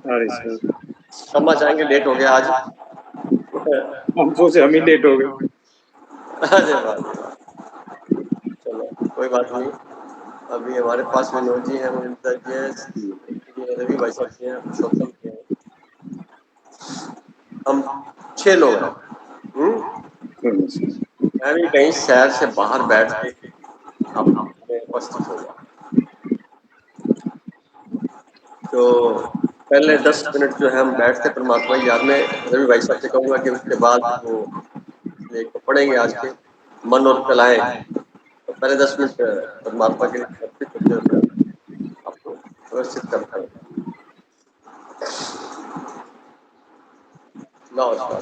अरे सर, क्षमा चाहेंगे, लेट हो गया आज। हम सोचे हम ही लेट हो गए। अरे वाह, चलो कोई बात नहीं। अभी हमारे पास विनोद जी हैं, मुझे जी रवि भाई साहब जी हैं, पुरुषोत्तम जी हैं, हम 6 लोग हैं। मैं भी कहीं शहर से बाहर बैठ के आप में उपस्थित हो गया। तो पहले 10 मिनट जो है हम बैठ के परमात्मा की याद में, रवि भाई साहब से कहूँगा कि उसके बाद वो एक पढ़ेंगे आज के मन और कलाएं। तो पहले 10 मिनट परमात्मा के लिए समर्पित होते हुए मैं आपको व्यवस्थित करता हूँ। नमस्कार।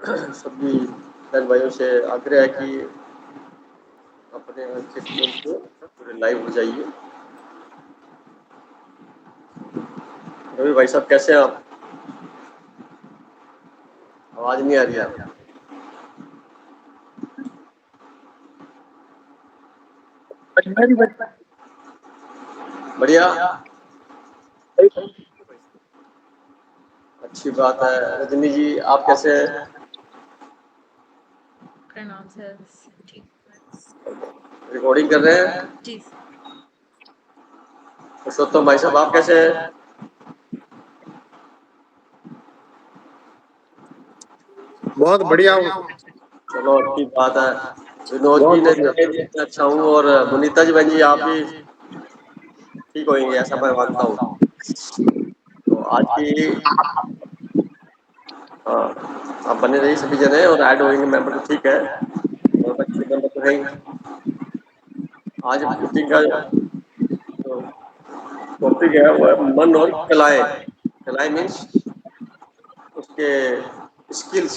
सभी बहन भाइयों से आग्रह है कि अपने अच्छे फोन को पूरे लाइव हो जाइए। रवि भाई साहब कैसे हैं आप? आवाज नहीं आ रही है आप? बढ़िया, अच्छी बात है। रजनी जी आप कैसे हैं? प्रणाम सर, ठीक रिकॉर्डिंग कर रहे हैं? जी। पुरुषोत्तम भाई साहब आप कैसे हैं? बहुत बढ़िया। चलो अच्छी बात है। विनोद जी ने मैं अच्छा हूँ और मुनीता जी बहन जी आप भी ठीक होंगे ऐसा मैं मानता हूँ। तो आज की आप बने रहिए सभी जने और ऐड होंगे मेंबर तो ठीक है और बच्चे मेंबर तो हैं। आज मीटिंग का टॉपिक है वो है मन और कलाएं। कलाएं मीन्स उसके स्किल्स,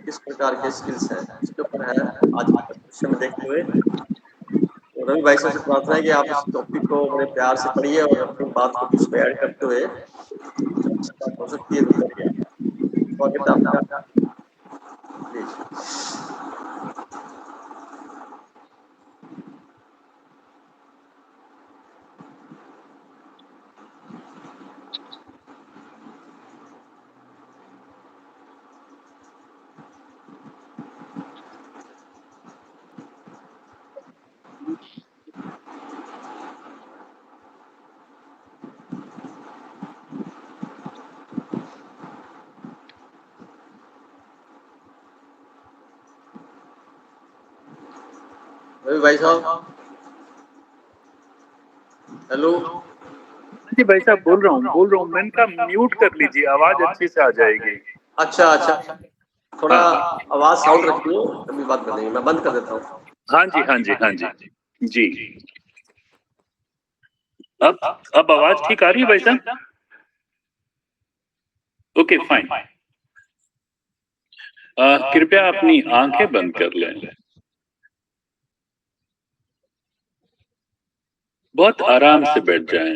किस प्रकार के स्किल्स हैं इसके ऊपर है आज का विषय में देखते हुए। तो रवि भाई साहब से प्रार्थना है कि आप इस टॉपिक को बड़े प्यार से पढ़िए और अपनी बात को भी उसमें ऐड करते हुए अच्छी बात हो सकती है तो करिए। स्वागत है आपका, प्लीज। रवि भाई साहब, हेलो। जी भाई साहब बोल रहा हूँ मैंने कहा म्यूट कर लीजिए, आवाज अच्छे से आ जाएगी। अच्छा अच्छा, थोड़ा आवाज साउंड रखिए, अभी बात करेंगे। मैं बंद कर देता हूँ। हाँ जी हाँ जी हाँ जी जी। अब आवाज ठीक आ रही है भाई साहब? Okay fine. कृपया अपनी आंखें बंद कर लें, बहुत आराम से बैठ जाएं।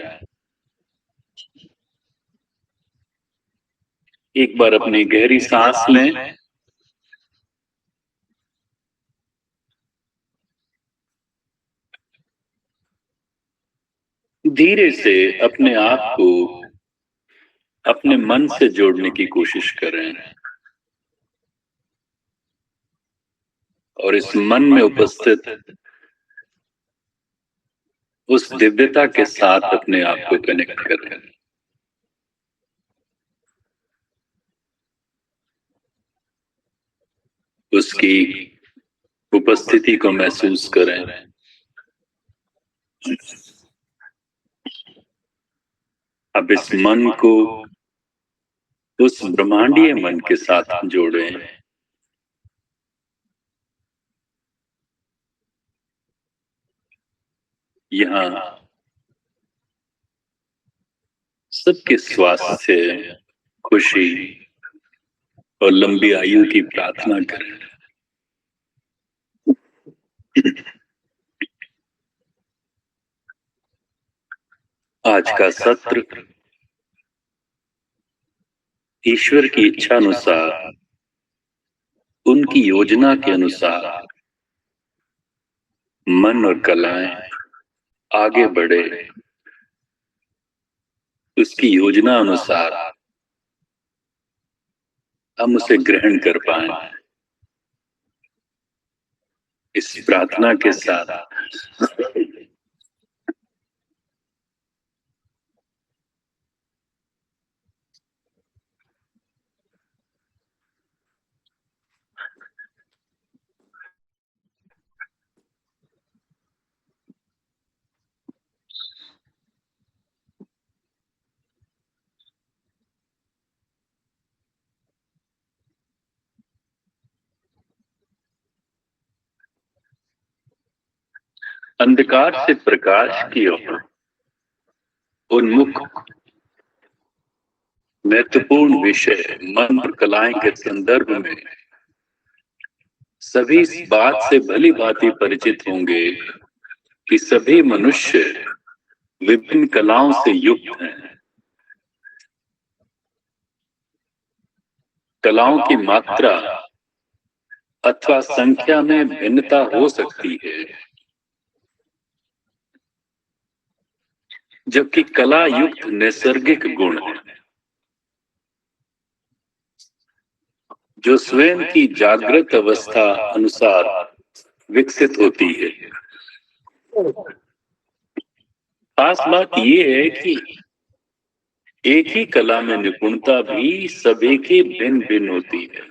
एक बार अपनी गहरी सांस लें, धीरे से अपने आप को अपने मन से जोड़ने की कोशिश करें और इस मन में उपस्थित उस दिव्यता के साथ अपने आप को कनेक्ट करें। उसकी उपस्थिति को महसूस करें। अब इस मन को उस ब्रह्मांडीय मन के साथ जोड़ें। यहाँ सबके स्वास्थ्य, खुशी और लंबी आयु की प्रार्थना करें। आज का सत्र ईश्वर की इच्छा अनुसार, उनकी योजना के अनुसार मन और कलाएं आगे बढ़े, उसकी योजना अनुसार हम उसे ग्रहण कर पाए। इस प्रार्थना के साथ अंधकार से प्रकाश की ओर उन्मुख महत्वपूर्ण विषय मन और कलाएं के संदर्भ में सभी इस बात से भली भांति परिचित होंगे कि सभी मनुष्य विभिन्न कलाओं से युक्त हैं। कलाओं की मात्रा अथवा संख्या में भिन्नता हो सकती है, जबकि कला युक्त नैसर्गिक गुण है जो स्वयं की जागृत अवस्था अनुसार विकसित होती है। खास बात यह है कि एक ही कला में निपुणता भी सभी की भिन्न भिन्न होती है।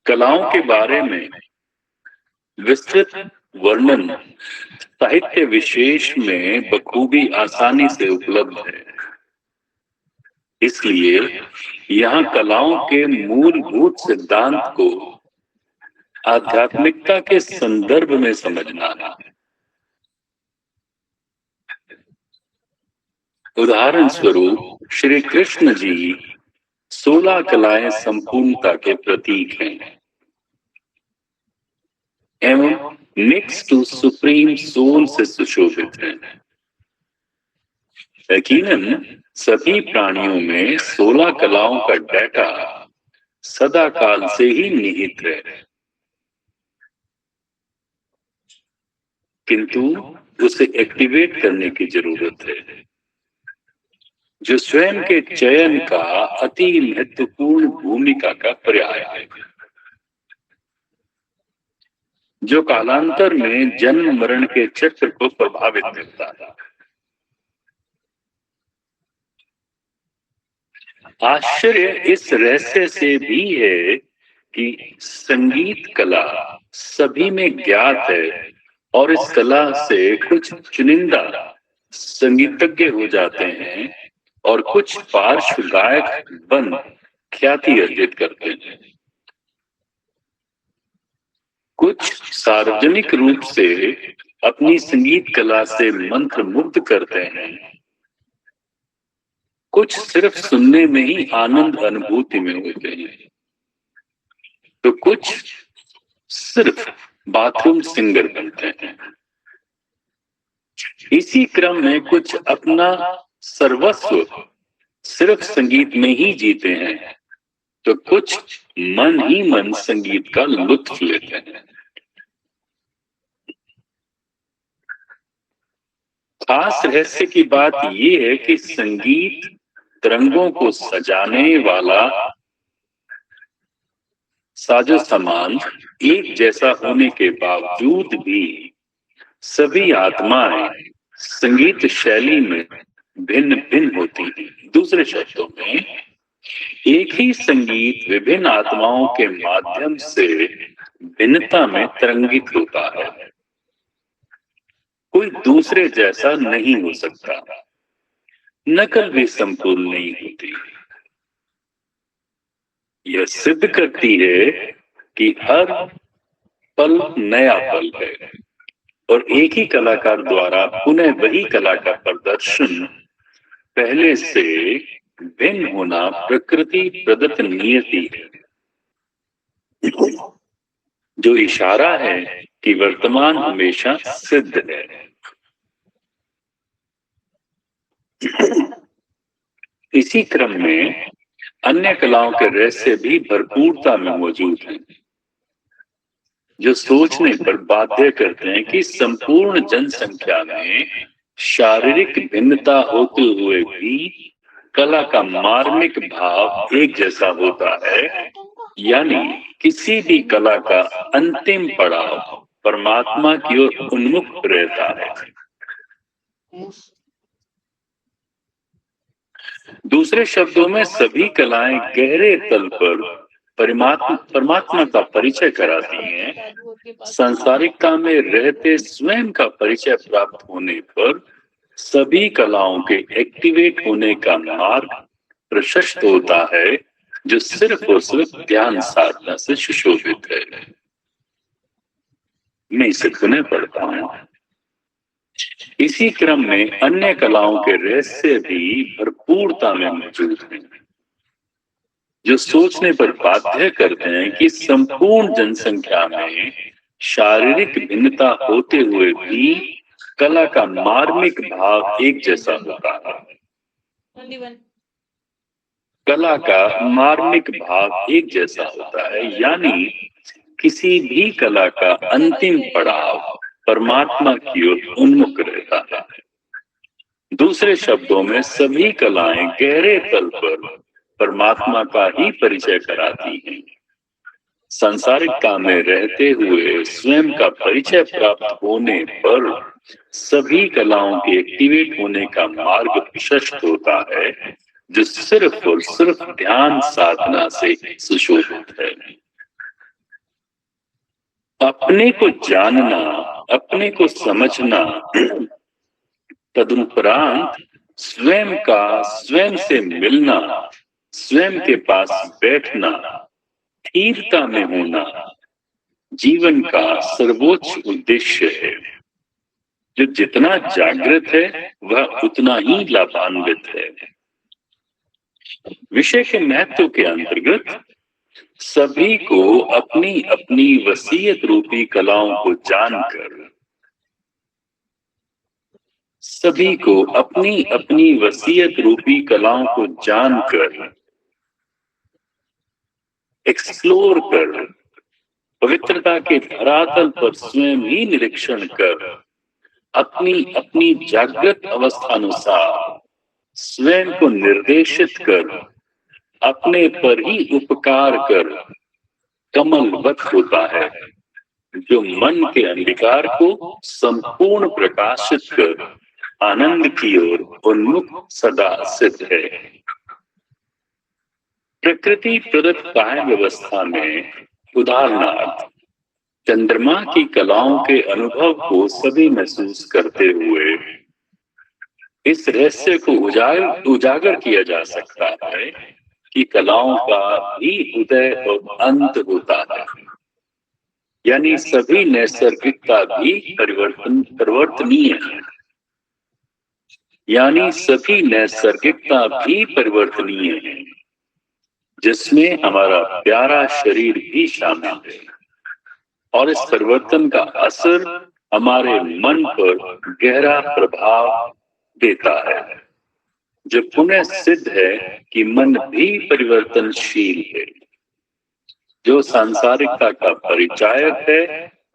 कलाओं के बारे में विस्तृत वर्णन साहित्य विशेष में बखूबी आसानी से उपलब्ध है। इसलिए यहाँ कलाओं के मूलभूत सिद्धांत को आध्यात्मिकता के संदर्भ में समझना है। उदाहरण स्वरूप श्री कृष्ण जी 16 कलाएं संपूर्णता के प्रतीक हैं एवं नेक्स्ट टू सुप्रीम सोल से सुशोभित हैं। यकीनन सभी प्राणियों में 16 कलाओं का डाटा सदा काल से ही निहित है, किंतु उसे एक्टिवेट करने की जरूरत है, जो स्वयं के चयन का अति महत्वपूर्ण भूमिका का पर्याय है, जो कालांतर में जन्म मरण के चक्र को प्रभावित करता है। आश्चर्य इस रहस्य से भी है कि संगीत कला सभी में ज्ञात है और इस कला से कुछ चुनिंदा संगीतज्ञ हो जाते हैं और कुछ पार्श्व गायक बन ख्याति अर्जित करते हैं। कुछ सार्वजनिक रूप से अपनी संगीत कला से मंत्र मुग्ध करते हैं, कुछ सिर्फ सुनने में ही आनंद अनुभूति में होते हैं, तो कुछ सिर्फ बाथरूम सिंगर बनते हैं। इसी क्रम में कुछ अपना सर्वस्व सिर्फ संगीत में ही जीते हैं, तो कुछ मन ही मन संगीत का लुत्फ लेते हैं। खास रहस्य की बात यह है कि संगीत तरंगों को सजाने वाला साजो सामान एक जैसा होने के बावजूद भी सभी आत्माएं संगीत शैली में भिन्न भिन्न होती हैं। दूसरे शब्दों में एक ही संगीत विभिन्न आत्माओं के माध्यम से भिन्नता में तरंगित होता है। कोई दूसरे जैसा नहीं हो सकता, नकल भी संपूर्ण नहीं होती। यह सिद्ध करती है कि हर पल नया पल है और एक ही कलाकार द्वारा पुनः वही कला का प्रदर्शन पहले से भिन्न होना प्रकृति प्रदत्त नियति है, जो इशारा है कि वर्तमान हमेशा सिद्ध है। इसी क्रम में अन्य कलाओं के रहस्य भी भरपूरता में मौजूद हैं, जो सोचने पर बाध्य करते हैं कि संपूर्ण जनसंख्या में शारीरिक भिन्नता होते हुए भी कला का मार्मिक भाव एक जैसा होता है, यानी किसी भी कला का अंतिम पड़ाव परमात्मा की ओर उन्मुख रहता है। दूसरे शब्दों में सभी कलाएं गहरे तल पर परमात्मा का परिचय कराती हैं। सांसारिकता में रहते स्वयं का परिचय प्राप्त होने पर सभी कलाओं के एक्टिवेट होने का मार्ग प्रशस्त होता है, जो सिर्फ और सिर्फ ध्यान साधना से सुशोभित है। मैं इसे पुनः पढ़ता हूं। इसी क्रम में अन्य कलाओं के रहस्य भी भरपूरता में मौजूद हैं, जो सोचने पर बाध्य करते हैं कि संपूर्ण जनसंख्या में शारीरिक भिन्नता होते हुए भी कला का मार्मिक भाव एक जैसा होता है। कला का मार्मिक भाव एक जैसा होता है, यानी किसी भी कला का अंतिम पड़ाव परमात्मा की ओर उन्मुख रहता है। दूसरे शब्दों में सभी कलाएं गहरे तल पर परमात्मा का ही परिचय कराती हैं। सांसारिकता में रहते हुए स्वयं का परिचय प्राप्त होने पर सभी कलाओं के एक्टिवेट होने का मार्ग प्रशस्त होता है, जो सिर्फ और सिर्फ ध्यान साधना से सुशोभित है। अपने को जानना, अपने को समझना, तदुपरांत स्वयं का स्वयं से मिलना, स्वयं के पास बैठना, स्थिरता में होना जीवन का सर्वोच्च उद्देश्य है। जो जितना जागृत है वह उतना ही लाभान्वित है। विषय के महत्व के अंतर्गत सभी को अपनी अपनी वसीयत रूपी कलाओं को जानकर, सभी को अपनी अपनी वसीयत रूपी कलाओं को जानकर, एक्सप्लोर कर, पवित्रता के धरातल पर स्वयं ही निरीक्षण कर, अपनी अपनी जागृत अवस्थानुसार स्वयं को निर्देशित कर, अपने पर ही उपकार कर कमलवत होता है, जो मन के अंधकार को संपूर्ण प्रकाशित कर आनंद की ओर उन्मुख सदा सिद्ध है। प्रकृति प्रदत्त काय व्यवस्था में उदाहरणार्थ चंद्रमा की कलाओं के अनुभव को सभी महसूस करते हुए इस रहस्य को उजागर किया जा सकता है कि कलाओं का भी उदय और अंत होता है, यानी सभी नैसर्गिकता भी परिवर्तनीय है, यानी सभी नैसर्गिकता भी परिवर्तनीय है, जिसमें हमारा प्यारा शरीर भी शामिल है। और इस परिवर्तन का असर हमारे मन पर गहरा प्रभाव देता है, जो पुनः सिद्ध है कि मन भी परिवर्तनशील है। जो सांसारिकता का परिचायक है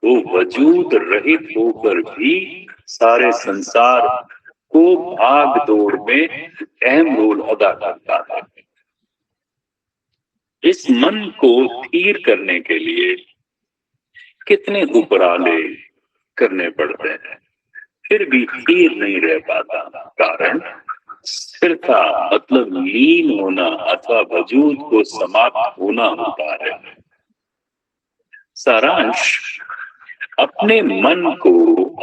वो वजूद रहित होकर भी सारे संसार को भाग दौड़ में अहम रोल अदा करता है। इस मन को स्थिर करने के लिए कितने उपराले करने पड़ते हैं, फिर भी स्थिर नहीं रह पाता। कारण स्थिरता मतलब लीन होना अथवा वजूद को समाप्त होना होता है। सारांश, अपने मन को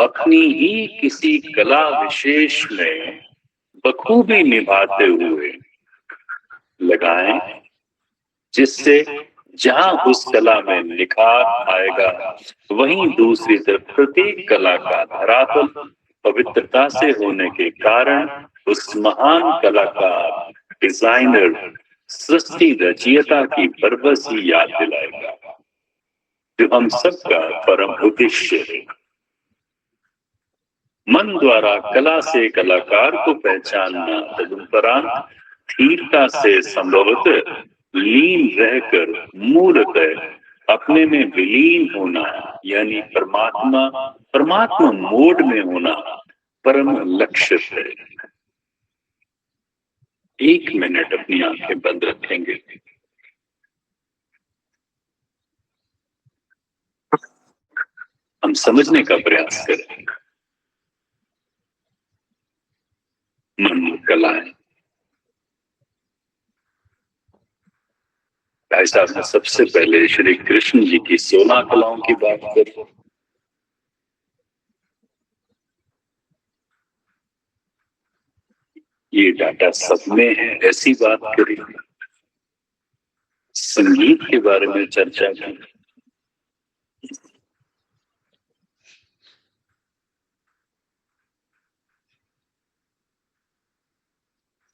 अपनी ही किसी कला विशेष में बखूबी निभाते हुए लगाएं, जिससे जहां उस कला में निखार आएगा वहीं दूसरी तरफ प्रत्येक कला का धरातल पवित्रता से होने के कारण उस महान कलाकार, डिजाइनर, सृष्टि रचयिता की बरबसी याद दिलाएगा, जो हम सबका परम उद्देश्य है। मन द्वारा कला से कलाकार को पहचानना तदुपरांत स्थिरता से संभवतः लीन रहकर मूलतः अपने में विलीन होना, यानी परमात्मा मोड में होना परम लक्ष्य है। 1 मिनट अपनी आंखें बंद रखेंगे। हम समझने का प्रयास करें। मन कलाएं। भाई साहब ने सबसे पहले श्री कृष्ण जी की 16 कलाओं की बात करी। ये डाटा सब में है, ऐसी बात करी। संगीत के बारे में चर्चा की।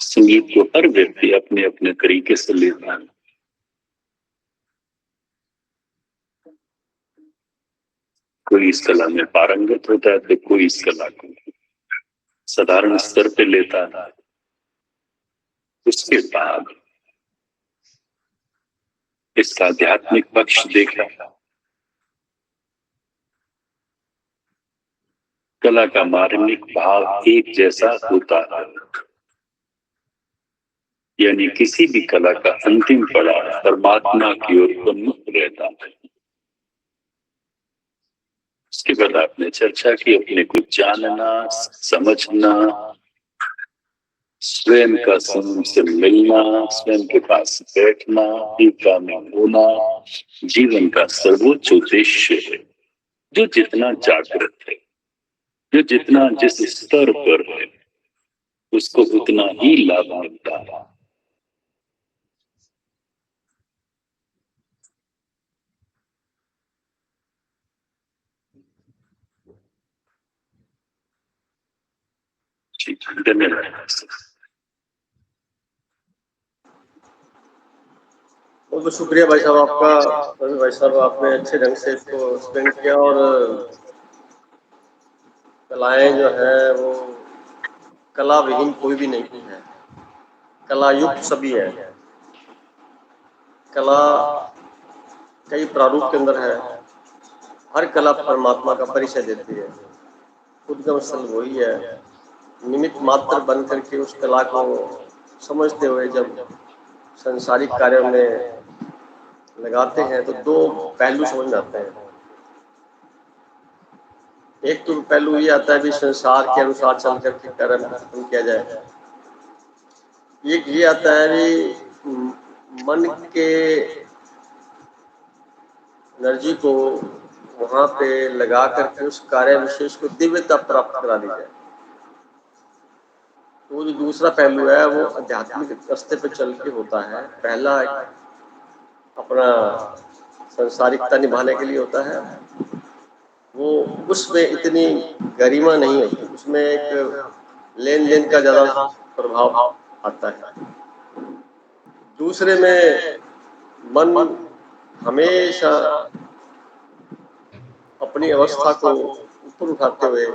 संगीत को हर व्यक्ति अपने अपने तरीके से लेता है। कोई इस कला में पारंगत होता है तो कोई इस कला को साधारण स्तर पे लेता है। उसके बाद इसका आध्यात्मिक पक्ष देखा। कला का मार्मिक भाव एक जैसा होता है, यानी किसी भी कला का अंतिम पड़ाव परमात्मा की ओर उन्मुख रहता है। उसके बाद आपने चर्चा की अपने को जानना, समझना, स्वयं का समूह से मिलना, स्वयं के पास बैठना, दीपा में होना जीवन का सर्वोच्च उद्देश्य है, जो जितना जागृत है, जो जितना जिस स्तर पर है, उसको उतना ही लाभ मिलता है। धन्यवाद। बहुत शुक्रिया भाई साहब आपका। भाई साहब आपने अच्छे ढंग से इसको एक्सप्लेन किया। और कलाएं जो है वो कला विहीन कोई भी नहीं है, कला युक्त सभी है। कला कई प्रारूप के अंदर है। हर कला परमात्मा का परिचय देती है। उद्गम स्थल वही है। निमित्त मात्र बन करके उस कला को समझते हुए जब संसारिक कार्यों में लगाते हैं तो 2 पहलू समझ में आते हैं। एक तो पहलू ये आता है कि संसार के अनुसार चल करके कर्म खत्म किया जाए। एक ये आता है कि मन के एनर्जी को वहां पे लगा करके उस कार्य विशेष को दिव्यता प्राप्त करा दी जाए। तो जो दूसरा पहलू है वो आध्यात्मिक रास्ते पे चल के होता है। पहला एक अपना संसारिकता निभाने के लिए होता है, वो उसमें इतनी गरिमा नहीं होती, उसमें एक लेन देन का ज्यादा प्रभाव आता है। दूसरे में मन हमेशा अपनी अवस्था को ऊपर उठाते हुए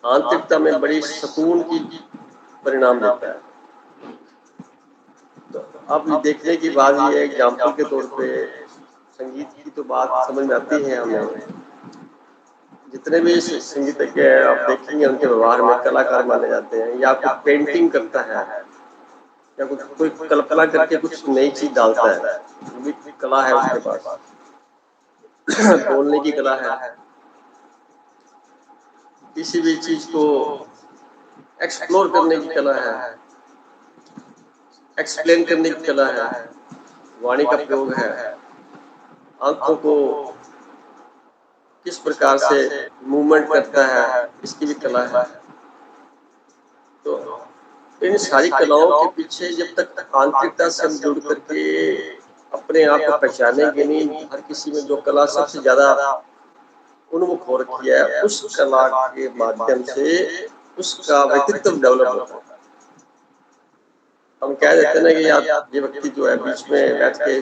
आंतरिकता में बड़ी सुकून की परिणाम देता है। तो अब देखने की बात ये है, एग्जाम्पल के तौर पे संगीत की तो बात समझ में आती है हमें। जितने भी संगीतज्ञ हैं आप देखेंगे उनके व्यवहार में कलाकार माने जाते हैं, या कोई पेंटिंग करता है या कोई कल्पना करके कुछ नई चीज डालता है, वो भी कला है उसके पास। बोलने की कला है, किसी भी चीज को एक्सप्लोर करने की कला है, एक्सप्लेन करने की कला है, वाणी का प्रयोग है, आंखों को किस प्रकार से मूवमेंट करता है इसकी भी कला है। तो इन सारी कलाओं के पीछे जब तक आंतरिकता से हम जुड़ करके अपने आप को पहचानेंगे नहीं, हर किसी में जो कला सबसे ज्यादा उन्मुख हो रखी है उस कला के माध्यम से उसका व्यक्तित्व डेवलप होता है। हम कह देते हैं ना कि यार ये व्यक्ति जो है बीच में बैठ के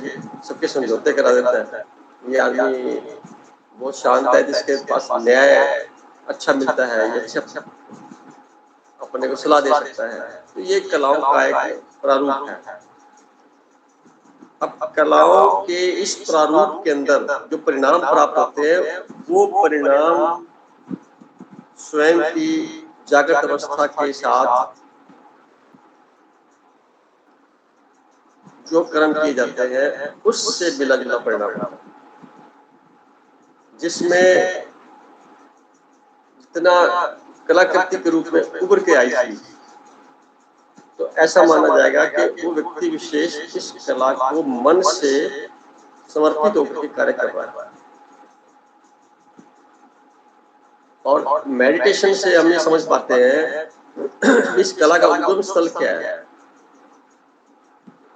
सबके समझौते करा देता है, ये आदमी बहुत शांत है, जिसके पास न्याय अच्छा मिलता है, ये अच्छा अपने को सलाह दे सकता है। तो ये कलाओं का एक प्रारूप है। अब कलाओं के इस प्रारूप के अंदर जो परिणाम प्राप्त होते हैं वो परिणाम स्वयं की जागृत अवस्था के साथ जो कर्म किए जाते हैं उससे मिला जुला परिणाम होता है, जिसमें जितना कलाकृति के रूप में उभर के आई थी, तो ऐसा माना जाएगा कि वो व्यक्ति विशेष इस कला को मन से समर्पित होकर के कार्य कर रहा है। और मेडिटेशन से हम ये समझ पाते हैं इस कला का उद्गम स्थल क्या है।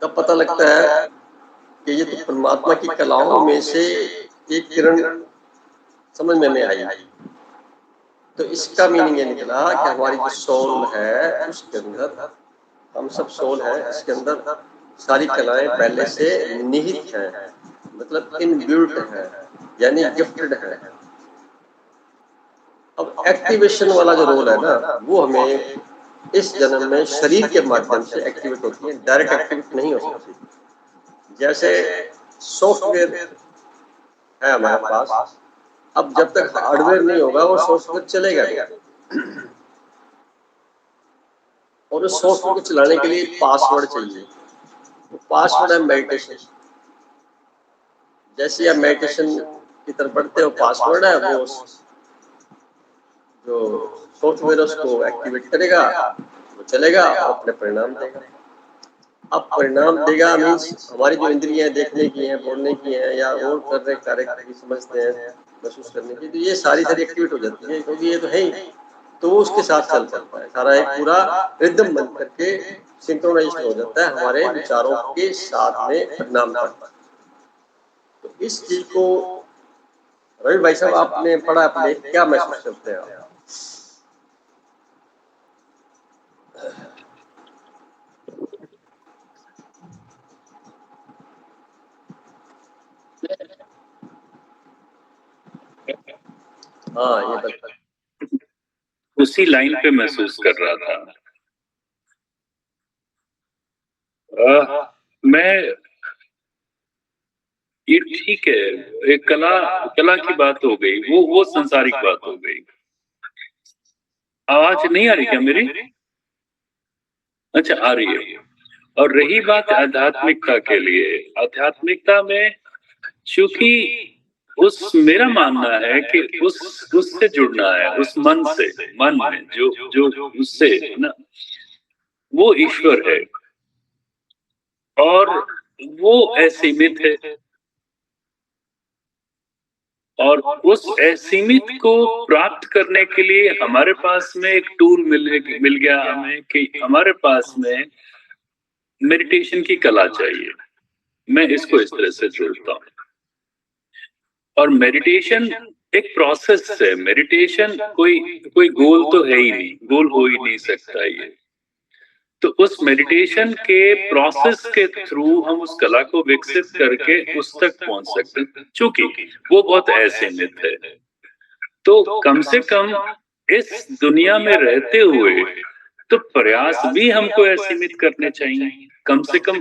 तब पता लगता है कि ये तो परमात्मा की कलाओं में से एक किरण समझ में नहीं आई। तो इसका मीनिंग ये निकला कि हमारी जो सोल है उसके अंदर, हम सब सोल है, इसके अंदर सारी कलाएं पहले से निहित हैं, मतलब इनबिल्ट है, यानी गिफ्टेड है। अब एक्टिवेशन वाला जो रोल है ना, वो हमें इस जन्म में शरीर के माध्यम से एक्टिवेट होती है, डायरेक्ट एक्टिवेट नहीं हो सकती। जैसे सॉफ्टवेयर है हमारे पास, अब जब तक हार्डवेयर नहीं होगा वो सॉफ्टवेयर चलेगा नहीं, और उस सॉफ्टवेयर को चलाने के लिए पासवर्ड चाहिए। तो पासवर्ड है मेडिटेशन। जैसे आप मेडिटेशन की तरफ बढ़ते हो, पासवर्ड है वो जो सॉफ्टवेयर उसको एक्टिवेट करेगा, वो चलेगा और अपने परिणाम देगा। अब परिणाम देगा मीन्स हमारी जो इंद्रियां देखने की हैं, बोलने की हैं, या और करने कार्य की समझते हैं, महसूस करने की, तो ये सारी एक्टिवेट हो जाती है, क्योंकि ये तो है ही। तो वो उसके साथ चल सकता है, सारा एक पूरा रिदम बन करके सिंक्रोनाइज हो जाता है हमारे विचारों के साथ में परिणाम करता है। तो इस चीज को रवि भाई साहब आपने पढ़ा, अपने क्या महसूस करते हैं आप? हाँ, ये बता। उसी लाइन पे महसूस कर रहा था। मैं ये ठीक है, एक कला की बात हो गई, वो संसारिक बात हो गई। आवाज नहीं आ रही क्या मेरी? अच्छा, आ रही है। और रही बात आध्यात्मिकता के लिए, आध्यात्मिकता में चूंकि मेरा मानना है कि उससे जुड़ना है, उस मन से, मन में जो उससे ना, वो ईश्वर है। और वो असीमित है, और उस असीमित को प्राप्त करने के लिए हमारे पास में एक टूल मिल गया हमें कि हमारे पास में मेडिटेशन की कला चाहिए। मैं इसको इस तरह से जोड़ता हूँ। और मेडिटेशन एक प्रोसेस है। मेडिटेशन कोई कोई गोल तो है ही नहीं, गोल हो ही नहीं सकता ये। तो उस मेडिटेशन के प्रोसेस के थ्रू हम उस कला को विकसित करके उस तक पहुंच सकते हैं, क्योंकि वो बहुत असीमित है। तो कम से कम इस दुनिया में रहते हुए तो प्रयास भी हमको असीमित करने चाहिए। कम से कम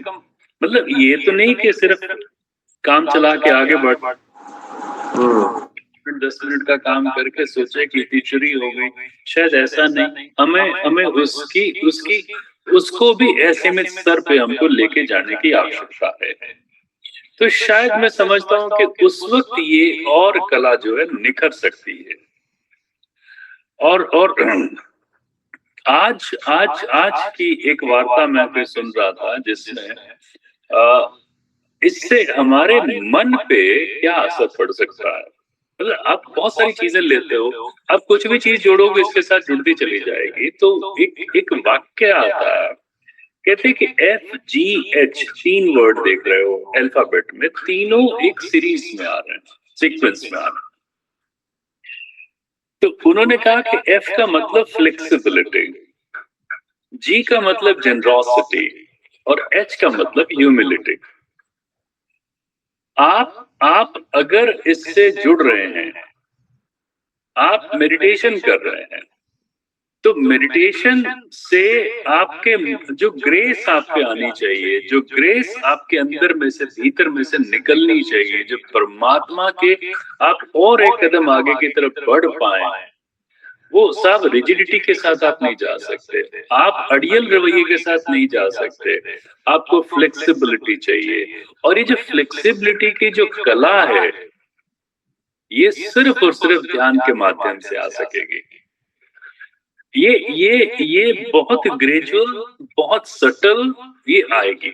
मतलब ये तो नहीं कि सिर्फ काम चला के आगे बढ़ 10 मिनट का काम करके सोचे कि इतनी चुरी हो गई, शायद ऐसा नहीं। हमें उसकी उसकी उसको भी असीमित स्तर पे हमको लेके जाने की आवश्यकता है। तो शायद मैं समझता हूँ कि उस वक्त ये और कला जो है निखर सकती है। और आज आज आज की एक वार्ता मैं भी सुन रहा था जिसमें इससे हमारे मन पे क्या असर पड़ सकता है। मतलब आप बहुत सारी चीजें लेते हो, आप कुछ भी चीज जोड़ोगे इसके साथ जुड़ती चली जाएगी। तो एक वाक्य आता है, कहते हैं कि FGH 3 वर्ड देख रहे हो अल्फाबेट में, तीनों एक सीरीज में आ रहे हैं, सीक्वेंस में आ रहे हैं। तो उन्होंने कहा कि F का मतलब फ्लेक्सिबिलिटी, G का मतलब जेनरोसिटी और H का मतलब ह्यूमिलिटी। आप अगर इससे जुड़ रहे हैं, आप मेडिटेशन कर रहे हैं, तो मेडिटेशन से आपके जो ग्रेस आपके आनी चाहिए, जो ग्रेस आपके अंदर में से भीतर में से निकलनी चाहिए, जो परमात्मा के आप और एक कदम आगे की तरफ बढ़ पाए, वो सब रिजिडिटी के साथ आप नहीं जा सकते, आप अड़ियल रवैये के साथ नहीं जा सकते। आपको फ्लेक्सिबिलिटी चाहिए, और ये जो फ्लेक्सिबिलिटी की जो कला है, ये सिर्फ और सिर्फ ध्यान के माध्यम से आ सकेगी। ये बहुत ग्रेजुअल, बहुत सटल ये आएगी।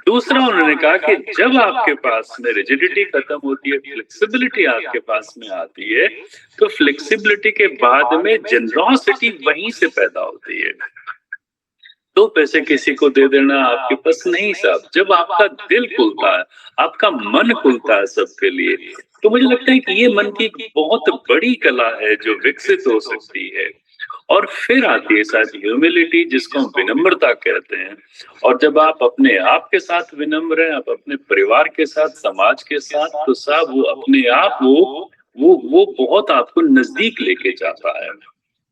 दूसरा उन्होंने कहा कि जब आपके पास में रिजिडिटी खत्म होती है, फ्लेक्सिबिलिटी आपके पास में आती है, तो फ्लेक्सिबिलिटी के बाद में जेनरोसिटी वहीं से पैदा होती है। 2 पैसे किसी को दे देना आपके पास नहीं साहब। जब आपका दिल खुलता है, आपका मन खुलता है सबके लिए, तो मुझे लगता है कि ये मन की एक बहुत बड़ी कला है जो विकसित हो सकती है। और फिर आती है साथ ह्यूमिलिटी, जिसको हम विनम्रता कहते हैं। और जब आप अपने आप के साथ विनम्र हैं, आप अपने परिवार के साथ, समाज के साथ, तो साहब वो अपने आप वो बहुत आपको नजदीक लेके जाता है।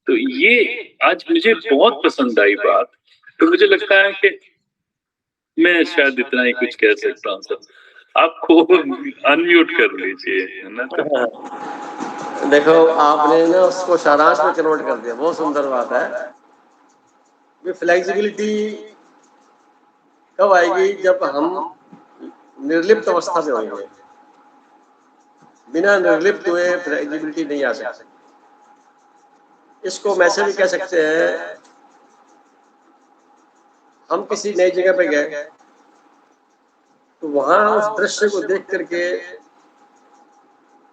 तो ये आज मुझे बहुत पसंद आई बात। तो मुझे लगता है कि मैं शायद इतना ही कुछ कह सकता हूँ सर। आपको अनम्यूट कर लीजिए, है ना? देखो आपने ना उसको सारांश में कन्वर्ट कर दिया, बहुत सुंदर बात है। ये फ्लेक्सिबिलिटी कब आएगी? जब हम निर्लिप्त अवस्था में होंगे। बिना निर्लिप्त हुए फ्लेक्सिबिलिटी नहीं आ सकती। इसको वैसे भी कह सकते हैं, हम किसी नई जगह पे गए तो वहां उस दृश्य को देख करके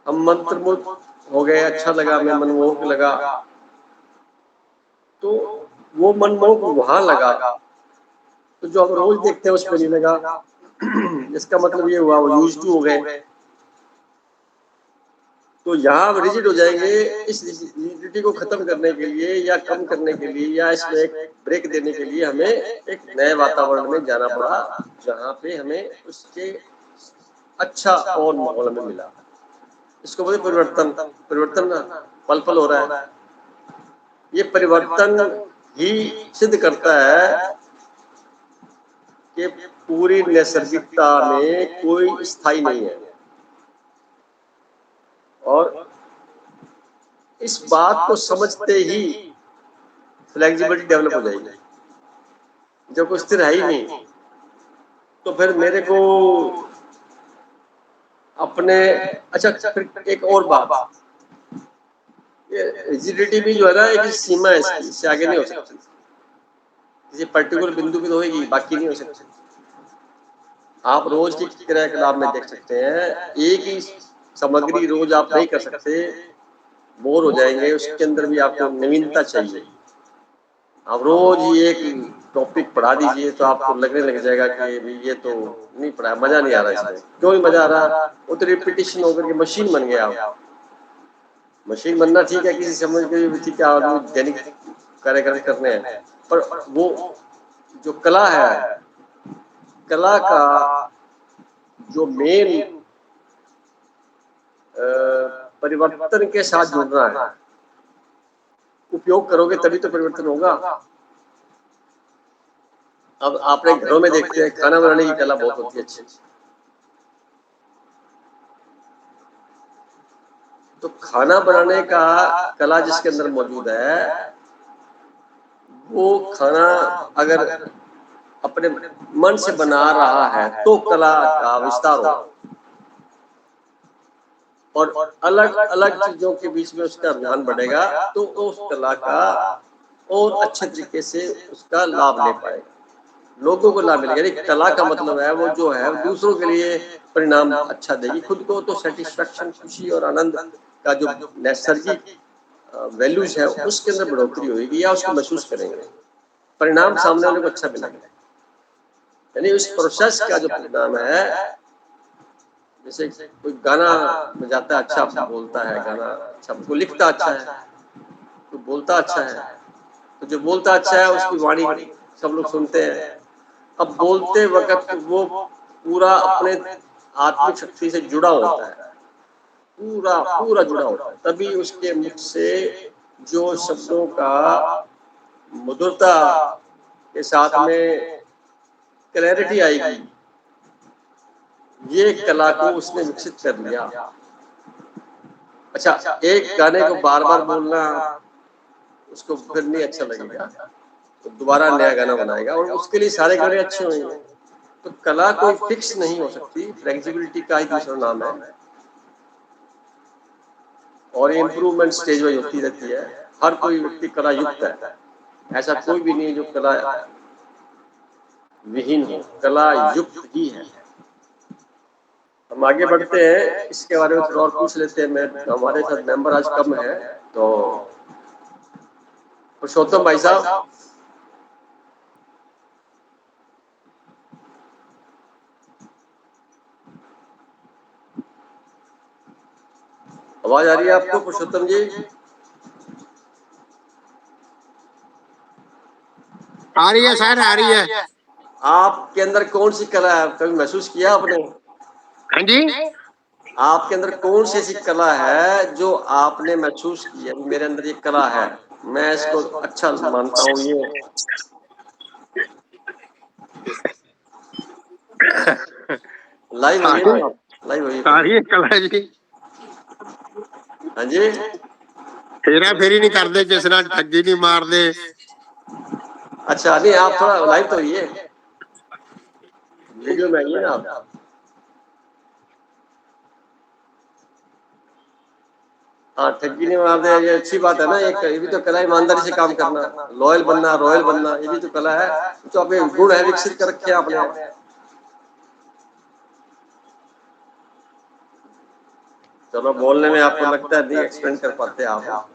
हम मंत्रमुग्ध हो गए, अच्छा लगा, मैं मनमोहक लगा। तो वो मनमोहक वहां लगा, तो जो हम रोज देखते हैं उस पर नहीं लगा। इसका मतलब ये हुआ वो यूज्ड टू हो गए। तो यहाँ हम रिजिड हो जाएंगे। इस रिजिडिटी को खत्म करने के लिए या कम करने के लिए या इसमें एक ब्रेक देने के लिए हमें एक नए वातावरण में जाना पड़ा, जहाँ पे हमें उसके अच्छा और माहौल में मिला। इसको बोले परिवर्तन। परिवर्तन ना पल पल हो रहा है। ये परिवर्तन ही सिद्ध करता है कि पूरी नैसर्गिकता में कोई स्थायी नहीं है। और इस बात को समझते ही फ्लेक्सिबिलिटी डेवलप हो जाएगी। जब कोई स्थिर है ही नहीं, तो फिर मेरे को अपने फिर एक और बात, ये रिजिडिटी भी जो है ना, एक सीमा है इसकी, इससे आगे नहीं हो सकती। किसी पर्टिकुलर बिंदु पे तो होगी, बाकी नहीं हो सकती। आप रोज की क्रियाकलाप में देख सकते हैं, एक ही सामग्री रोज आप नहीं कर सकते, बोर हो जाएंगे। उसके अंदर भी आपको नवीनता चाहिए। आप रोज ही एक टॉपिक पढ़ा दीजिए तो आपको लगने लग जाएगा कि भाई ये तो नहीं पढ़ा, मजा नहीं आ रहा इसमें। क्यों नहीं मजा आ रहा? वो तो रिपीटिशन होकर के मशीन बन गया। आप मशीन बनना ठीक है, किसी समझ के ठीक है, आदमी दैनिक कार्यक्रम करने हैं, पर वो जो कला है, कला का जो मेन परिवर्तन के साथ जुड़ना है, उपयोग करोगे तभी तो परिवर्तन होगा। अब आपने घरों में देखते हैं, खाना बनाने की कला बहुत होती है अच्छी। तो खाना बनाने का कला जिसके अंदर मौजूद है, वो खाना अगर अपने मन से बना रहा है तो कला का विस्तार होगा। और अलग अलग चीजों के बीच में उसका रुझान बढ़ेगा तो उस कला का और अच्छे तरीके से उसका लाभ ले पाएगा, लोगों को लाभ मिलेगा। यानी कला का मतलब है वो जो है दूसरों के लिए परिणाम अच्छा देगी, खुद को तो सेटिस्फेक्शन, खुशी और आनंद का जो नैसर्गिक वैल्यूज है उसके अंदर बढ़ोतरी होगी, या उसको महसूस करेंगे, परिणाम सामने वाले को अच्छा मिलेगा। यानी उस प्रोसेस का जो परिणाम है, जैसे कोई गाना बजाता है, अच्छा बोलता है, गाना अच्छा, कोई लिखता अच्छा है, कोई बोलता अच्छा है, तो जो बोलता अच्छा है उसकी वाणी सब लोग सुनते हैं। अब बोलते वक्त वो पूरा अपने आत्मिक शक्ति से जुड़ा होता है, पूरा पूरा जुड़ा होता है, तभी उसके मुख से जो शब्दों का मधुरता के साथ में क्लैरिटी आएगी। ये कला को उसने विकसित कर लिया। अच्छा, एक गाने को बार बार बोलना उसको फिर नहीं अच्छा लगेगा, तो दोबारा नया गाना बनाएगा, और उसके लिए सारे गाने अच्छे होंगे। तो कला कोई फिक्स नहीं हो सकती, फ्लेक्सिबिलिटी का ही दूसरा नाम है, और इम्प्रूवमेंट स्टेज वाइज होती रहती है। हर कोई व्यक्ति कला युक्त है, ऐसा कोई भी नहीं जो कला विहीन हो, कला युक्त ही है। हम आगे बढ़ते हैं, इसके बारे में थोड़ा और पूछ लेते हैं। मैं, हमारे साथ मेंबर आज कम है, तो पुरुषोत्तम भाई साहब, आवाज आ रही है आपको पुरुषोत्तम जी? आ रही है सर, आ रही है। आपके अंदर कौन सी कला है, कभी महसूस किया आपने? हाँ जी, आपके अंदर कौन सी ऐसी कला है जो आपने महसूस किया, मेरे अंदर ये कला है, मैं इसको अच्छा मानता हूँ? ये लाइव होइए ना, लाइव होइए। आ रही है कला जी। हाँ जी, हेरा फेरी नहीं करते, जिस नाल ठगी नहीं मारते। अच्छा, नहीं आप थोड़ा लाइव तो होइए, वीडियो में आइए ना आप। हाँ, ठगी नहीं मारते, ये अच्छी बात है ना। एक ये भी तो कला है, ईमानदारी से काम करना, लॉयल बनना, रॉयल बनना, ये भी तो कला है। तो आपके गुण है, विकसित कर रखे हैं आपने। चलो, बोलने में आपको लगता है नहीं एक्सप्लेन कर पाते आप,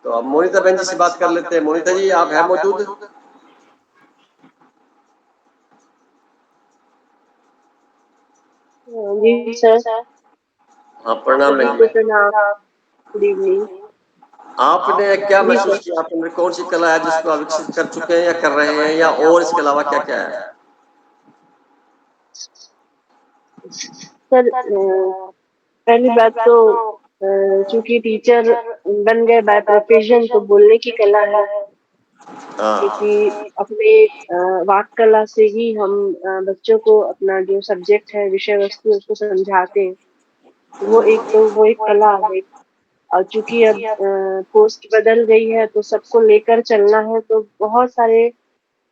तो अब मोनिता बहन जी से बात कर लेते हैं। मोनिता जी, आप है मौजूद? जी सर। हाँ, प्रणाम सभी बहन को जी। प्रणाम। Good evening. आपने क्या जी महसूस सर। किया, आपके अंदर कौन सी कला है जिसको आप विकसित कर चुके हैं या कर रहे हैं, या और इसके अलावा क्या क्या है? सर पहली बात तो चूंकि टीचर बन गए बाय प्रोफेशन, तो बोलने की कला है, क्योंकि अपने वाक कला से ही हम बच्चों को अपना जो सब्जेक्ट है, विषय वस्तु, उसको समझाते हैं। वो एक कला आ गई। और चूंकि अब पोस्ट बदल गई है, तो सबको लेकर चलना है, तो बहुत सारे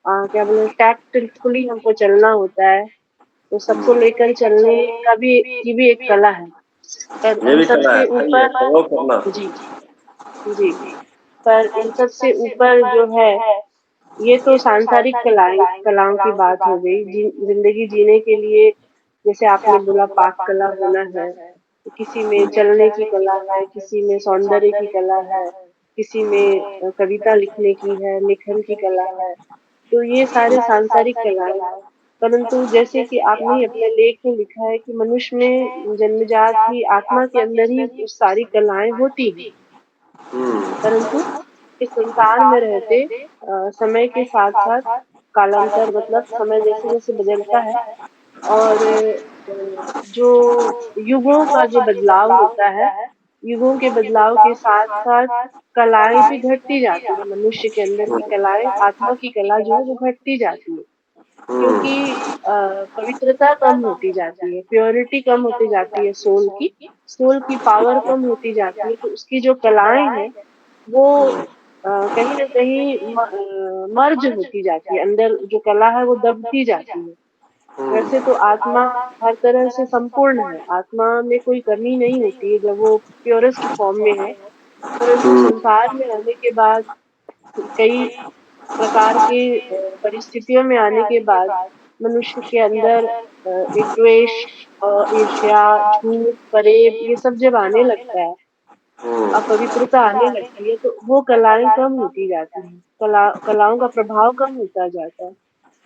क्या बोले, टैक्टफुली हमको चलना होता है। तो सबको लेकर चलने का भी की भी एक कला है। पर ये इन भी सब कला है, से सही है, ऊपर, सहयोग करना। जी जी, पर इन सब से ऊपर जो है, ये तो सांसारिक कलाओं की बात हो गई। जिंदगी जीने के लिए जैसे आपने बोला पाक कला होना है, तो किसी में चलने की कला है, किसी में सौंदर्य की कला है, किसी में कविता लिखने की है, लेखन की कला है। तो ये सारे सांसारिक कलाएं हैं। परंतु जैसे कि आपने ही अपने लेख में लिखा है कि मनुष्य में जन्मजात ही आत्मा के अंदर ही वो सारी कलाएं होती हैं। परंतु इस संसार में रहते समय के साथ साथ कालांतर मतलब समय जैसे जैसे बदलता है और जो युगों का जो बदलाव होता है, युगों के बदलाव के साथ साथ कलाएं भी घटती जाती है। मनुष्य के अंदर की कलाएं, आत्मा की कला जो है वो घटती जाती है, क्योंकि पवित्रता कम होती जाती है, प्योरिटी कम होती जाती है, सोल की पावर कम होती जाती है। तो उसकी जो कलाएं हैं वो कहीं ना कहीं मर्ज होती जाती है, अंदर जो कला है वो दबती जाती है। वैसे तो आत्मा हर तरह से संपूर्ण है, आत्मा में कोई कमी नहीं होती है जब वो प्योरेस्ट फॉर्म में है। परंतु संसार में आने के बाद कई प्रकार के परिस्थितियों में आने के बाद मनुष्य के अंदर एक द्वेष, ईर्ष्या, झूठ, फरेब ये सब जब आने लगता है, अपवित्रता आने लगती है, तो वो कलाएं कम होती जाती हैं, कलाओं का प्रभाव कम होता जाता है।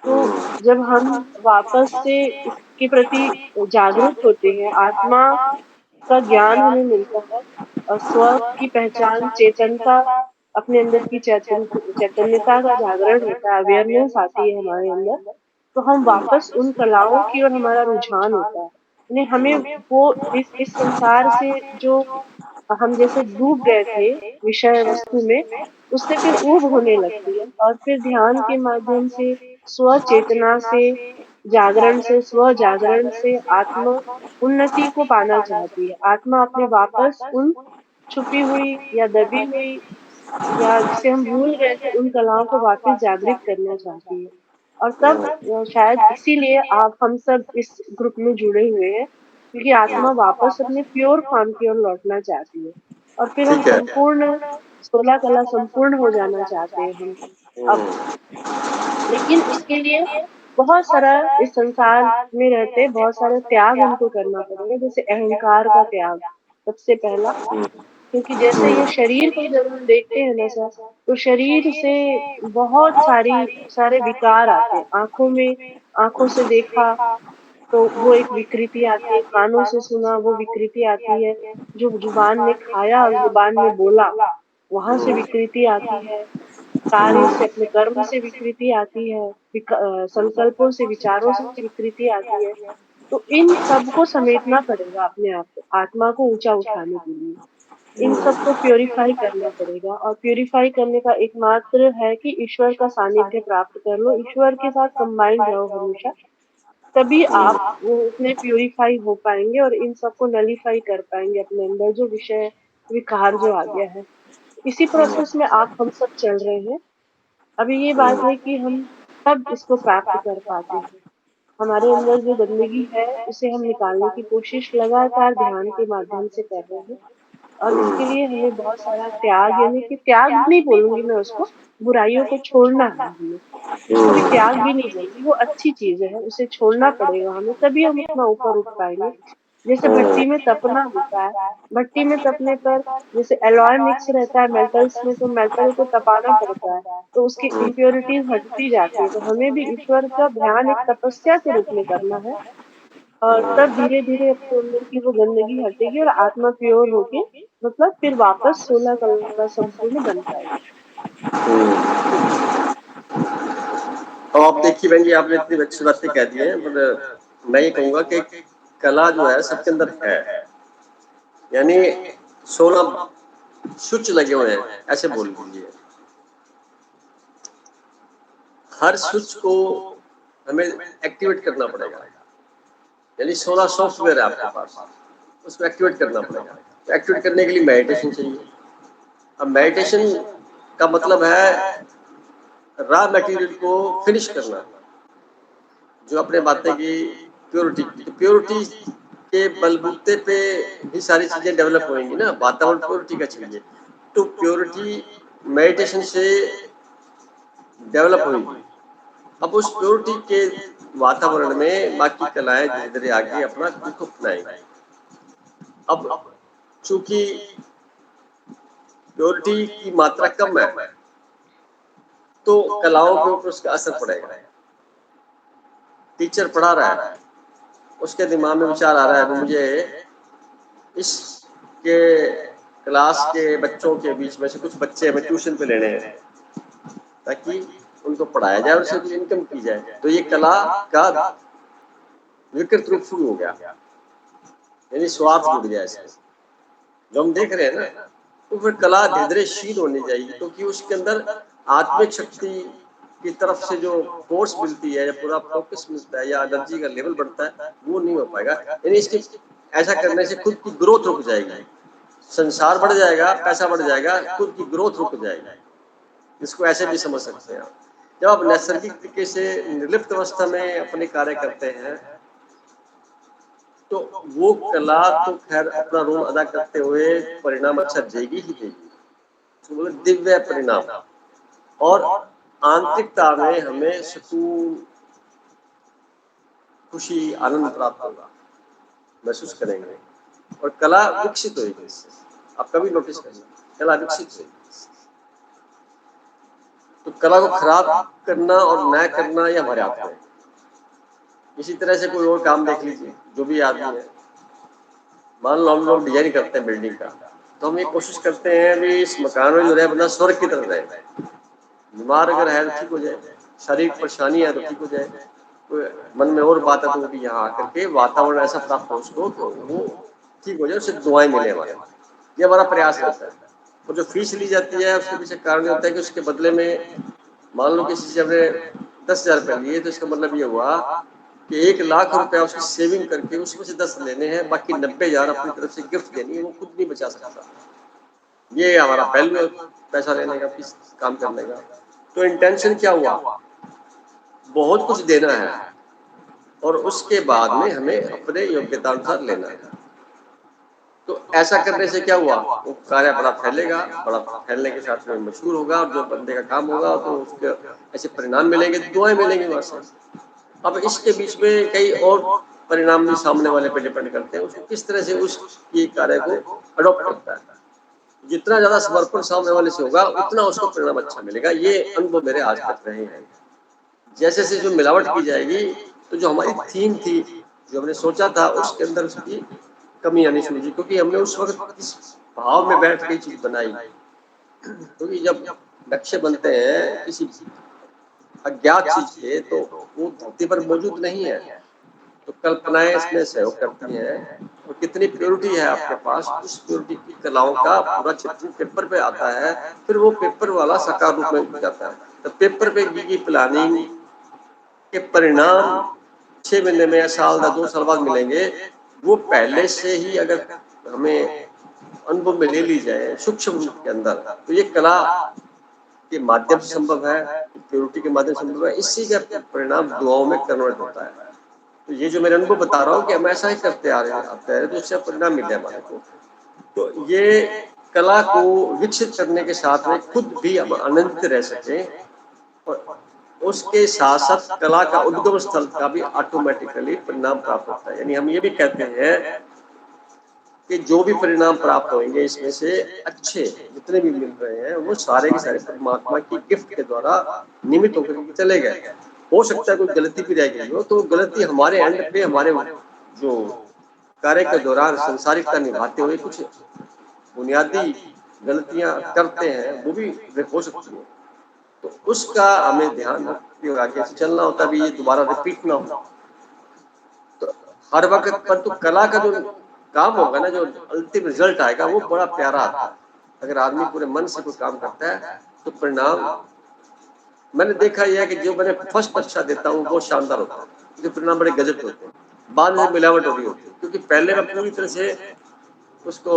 तो जब हम वापस से इसके प्रति जागरूक होते हैं, आत्मा का ज्ञान हमें मिलता है और स्व की पहचान, चेतनता, अपने अंदर की चैतन्यता का जागरण होता है, अवेयरनेस आती है हमारे अंदर, तो हम वापस उन कलाओं की ओर हमारा रुझान होता है। यानी हमें वो इस संसार से जो हम जैसे डूब गए थे विषय वस्तु में, उससे फिर ऊब होने लगती है और फिर ध्यान के माध्यम से, स्व चेतना से, जागरण से, स्व जागरण से आत्मा उन्नति को पाना चाहती है। आत्मा अपने वापस उन छुपी हुई या दबी हुई या जिसे हम भूल गए थे उन कलाओं को वापस जागृत करना चाहती है। और तब शायद इसीलिए आप हम सब इस ग्रुप में जुड़े हुए हैं, क्योंकि आत्मा वापस अपने प्योर फॉर्म की ओर लौटना चाहती है और फिर हम ठीक है। संपूर्ण 16 कला संपूर्ण हो जाना चाहते हैं हम अब। लेकिन उसके लिए बहुत सारा इस संसार में रहते बहुत सारा त्याग हमको करना पड़ेगा, जैसे अहंकार का त्याग सबसे पहला। क्योंकि जैसे ये शरीर को जब हम देखते हैं ना सर, तो शरीर से बहुत सारे विकार आते हैं। आंखों से देखा तो वो एक विकृति आती है, कानों से सुना वो विकृति आती है, जो जुबान ने खाया और जुबान ने बोला वहां से विकृति आती है, कार्य से अपने कर्म से विकृति आती है, संकल्पों से, विचारों से विकृति आती है। तो इन सब को समेटना पड़ेगा अपने आप को, आत्मा को ऊंचा उठाने के लिए इन सबको प्योरीफाई करना पड़ेगा। और प्योरीफाई करने का एकमात्र है कि ईश्वर का सानिध्य प्राप्त कर लो, ईश्वर के साथ कंबाइंड रहो हमेशा, तभी आप वो उतने प्योरीफाई हो पाएंगे और इन सबको नलीफाई कर पाएंगे अपने अंदर जो विषय विकार जो आ गया है। इसी प्रोसेस में आप हम सब चल रहे हैं। अभी ये बात है कि हम कब इसको प्राप्त कर पाते हैं। हमारे अंदर जो गंदगी है उसे हम निकालने की कोशिश लगातार ध्यान के माध्यम से कर रहे हैं और इसके लिए हमें बहुत सारा त्याग, यानी कि त्याग नहीं बोलूंगी मैं उसको, बुराइयों को छोड़ना है हमें, उसको भी त्याग भी नहीं बोलूंगी, वो अच्छी चीज है, उसे छोड़ना पड़ेगा हमें, तभी हम उतना ऊपर उठ पाएंगे। जैसे भट्टी में तपना होता है, भट्टी में तपने पर जैसे एलॉय मिक्स रहता है मेटल्स में, तो मेटल को तपाना पड़ता है, तो उसकी इम्प्योरिटीज हटती जाती है। तो हमें भी ईश्वर का ध्यान एक तपस्या के रूप में करना है और तब धीरे धीरे अपने अंदर की वो गंदगी हटेगी और आत्मा प्योर होके मतलब फिर वापस 16 कला संपूर्ण बन पाएगी। तो आप देखिए बहन जी, आपने इतनी अच्छी बातें कह दी हैं, पर मैं ये कहूंगा कि कला जो है सबके अंदर है, यानी 16 स्विच लगे हुए हैं ऐसे बोल दीजिए। हर स्विच को हमें एक्टिवेट करना पड़ेगा, यानी 16 सॉफ्टवेयर है आपके पास, उसको एक्टिवेट करना पड़ेगा। तो एक्टिवेट करने के लिए मेडिटेशन चाहिए। अब मेडिटेशन का मतलब है रॉ मटेरियल को फिनिश करना, जो अपने बातें की प्योरिटी, तो प्योरिटी के बलबूते पे ही सारी चीजें डेवलप होंगी ना। वातावरण प्योरिटी का चाहिए, तो प्योरिटी मेडिटेशन से डेवलप हुई। अब उस प्योरिटी के वातावरण में बाकी कलाएं धीरे धीरे आगे अपना रुख अपनाएंगी। अब चूंकि प्योरिटी की मात्रा कम है तो कलाओं के ऊपर उसका असर पड़ेगा। टीचर पढ़ा रहा है, उसके दिमाग में विचार आ रहा है कि मुझे इसके क्लास के बच्चों के बीच में से कुछ बच्चे हमें ट्यूशन पे लेने हैं ताकि उनको पढ़ाया जाए और उससे कुछ इनकम की जाए। तो ये कला का विकृत रूप शुरू हो गया, यानी स्वार्थ जुड़ गया इसमें जो हम देख रहे हैं ना। तो फिर कला धीरे धीरे शील होनी चाहिए क्योंकि उसके अंदर आत्मिक शक्ति की तरफ से जो फोर्स मिलती है या पूरा फोकस मिलता है या एनर्जी का लेवल बढ़ता है वो नहीं हो पाएगा। यानी इसके ऐसा करने से खुद की ग्रोथ रुक जाएगी, संसार बढ़ जाएगा, पैसा बढ़ जाएगा, खुद की ग्रोथ रुक जाएगी। इसको ऐसे भी समझ सकते हैं आप। जब आप नैसर्गिक तरीके से निर्लिप्त अवस्था में अपने कार्य करते हैं तो वो कला तो खैर अपना रोल अदा करते हुए परिणाम अच्छा देगी ही देगी, तो बोले दिव्य परिणाम। और आंतरिकता में हमें सुकून, खुशी, आनंद प्राप्त होगा, महसूस करेंगे और कला विकसित होगी। इससे आप कभी नोटिस करना, कला विकसित होगी। तो कला को खराब करना और न करना ये हमारे हाथ में है। इसी तरह से कोई और काम देख लीजिए, जो भी आदमी है, मान लो हम लोग डिजाइन करते हैं बिल्डिंग का, तो हम ये कोशिश करते हैं भी इस मकान में जो रहे बंदा स्वर्ग की तरफ रहे। बीमार अगर है तो ठीक हो जाए, शारीरिक परेशानी है तो ठीक हो जाए, कोई मन में और बात है तो वो भी यहाँ आकर के वातावरण ऐसा प्राप्त हो उसको तो वो ठीक हो जाए, उससे दुआएं मिले हमारे। ये हमारा प्रयास रहता है। और जो फीस ली जाती है उसके पीछे कारण होता है कि उसके बदले में मान लो किसी से हमने 10,000 रुपये लिए तो इसका मतलब ये हुआ कि 1,00,000 रुपया उसकी सेविंग करके उसमें से 10 लेने हैं, बाकी 90,000 अपनी तरफ से गिफ्ट देनी है, वो खुद नहीं बचा सकता। ये हमारा पहले पैसा लेने का, फीस काम करने का। तो इंटेंशन क्या हुआ, बहुत कुछ देना है और उसके बाद में हमें अपने योग्यता अनुसार लेना है। तो ऐसा करने से क्या हुआ, वो कार्य बड़ा फैलेगा, बड़ा फैलने के साथ में मशहूर होगा और जो बंदे का काम होगा तो उसके ऐसे परिणाम मिलेंगे, दुआएं मिलेंगी वहां से। अब इसके बीच में कई और परिणाम भी सामने वाले पे डिपेंड करते हैं, उसको किस तरह से उस ये कार्य को अडॉप्ट करता है। जितना ज्यादा समर्पण सामने वाले से होगा उतना उसको परिणाम अच्छा मिलेगा। ये अनुभव मेरे आज तक रहे हैं। जैसे जैसे जो मिलावट की जाएगी तो जो हमारी थीम थी, जो हमने सोचा था, उसके अंदर उसकी कमी आनी शुरू हुई, क्योंकि हमने उस वक्त इस भाव में बैठ के चीज बनाई। क्योंकि जब लक्ष्य बनते हैं किसी अज्ञात चीज के तो वो धरती पर मौजूद नहीं है, तो कल्पनाएं इसमें सहयोग करती हैं। और कितनी प्योरिटी है आपके पास, उस प्योरिटी की कलाओं का पूरा चित्र पेपर पे आता है, फिर वो पेपर वाला साकार रूप में उठ जाता है। तो पेपर पे की प्लानिंग के परिणाम 6 महीने में या साल या 2 साल बाद मिलेंगे, वो पहले से ही अगर हमें अनुभव में ले ली जाए सूक्ष्म रूप के अंदर, तो ये कला के माध्यम से संभव है, प्योरिटी के माध्यम से संभव है। इसी का परिणाम दुआओं में कन्वर्ट होता है। तो ये जो मेरे अनुभव बता रहा हूँ कि हम ऐसा ही करते आ रहे हैं तो इससे परिणाम मिले हमारे को। तो ये कला को विकसित करने के साथ में खुद भी हम आनंदित रह सके और उसके साथ साथ कला का उद्गम स्थल का भी ऑटोमेटिकली परिणाम प्राप्त होता है। यानी हम ये भी कहते हैं कि जो भी परिणाम प्राप्त होंगे इसमें से अच्छे जितने भी मिल रहे हैं वो सारे के सारे परमात्मा की गिफ्ट के द्वारा निमित्त होकर चले गए। हो सकता है कोई गलती भी रह गई हो तो गलती हमारे एंड पे, हमारे जो कार्य के दौरान संसारिकता निभाते हुए कुछ बुनियादी गलतियां करते हैं, वो भी हो सकती है। तो उसका हमें ध्यान रखते हुए आगे चलना होता है, भी ये दोबारा रिपीट ना हो। तो हर वक्त पर तो कला का जो काम होगा ना, जो अंतिम रिजल्ट आएगा वो बड़ा प्यारा आता है। अगर आदमी पूरे मन से कोई काम करता है तो परिणाम मैंने देखा यह है कि जो मैंने फर्स्ट अच्छा देता हूँ वो शानदार होता है, जो परिणाम बड़े गजब होते हैं। बाद में मिलावट हो रही होती है, क्योंकि पहले मैं पूरी तरह से उसको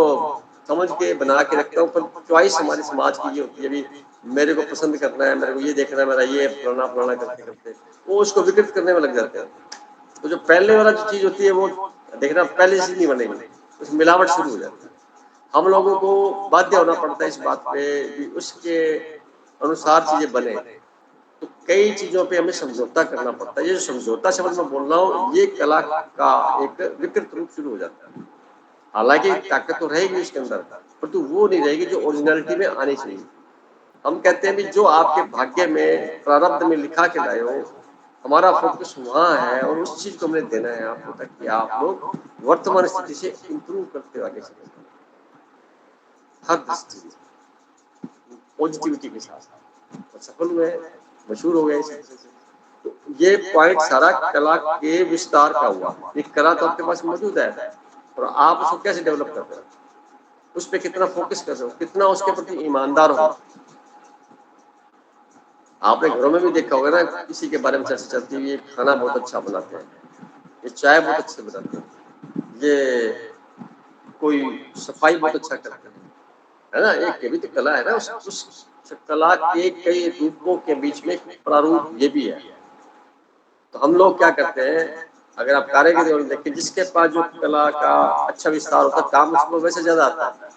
समझ के बना के रखता हूँ। पर चॉइस हमारे समाज की ये होती है, अभी मेरे को पसंद करना है, मेरे को ये देखना है, मेरा ये फलाना फलाना करते करते वो उसको विकृत करने में लग जाते हैं। तो जो पहले वाला जो चीज होती है वो देखना पहले से नहीं बनेगी, उसमें मिलावट शुरू हो जाती है। हम लोगों को बाध्य होना पड़ता है इस बात पे कि उसके अनुसार चीजें बने। तो कई चीजों पे हमें समझौता करना पड़ता है। ये जो समझौता शब्द मैं बोल रहा हूँ, ये कला का एक विकृत रूप शुरू हो जाता है। हालांकि ताकत तो रहेगी उसके अंदर, परंतु वो नहीं रहेगी जो ओरिजिनलिटी में आनी चाहिए। हम कहते हैं भी जो आपके भाग्य में प्रारब्ध में लिखा के लाए हो, हमारा फोकस वहाँ है और उस चीज को हमें देना है आपको, ताकि आप लोग वर्तमान स्थिति से इंप्रूव करते हुए आगे चले, हर दृष्टि से पॉजिटिविटी के साथ सफल हुए, मशहूर हो गए इस वजह से। तो ये पॉइंट सारा कला के विस्तार का हुआ। ये कला तो आपके पास मौजूद है और आप उसको कैसे डेवलप करते हो, उस पर कितना फोकस कर रहे हो, कितना उसके प्रति ईमानदार हो। आपने घरों में भी देखा होगा ना, किसी के बारे में चर्चा चलती है, ये खाना बहुत अच्छा बनाते हैं, ये चाय बहुत अच्छे बनाते हैं, ये कोई सफाई बहुत अच्छा करते हैं, है ना। एक ये भी तो कला है ना, उस कला के कई रूपों के बीच में प्रारूप ये भी है। तो हम लोग क्या करते हैं, अगर आप कारीगरी और देखें, जिसके पास जो कला का अच्छा विस्तार होता है, काम उसको वैसे ज्यादा आता है,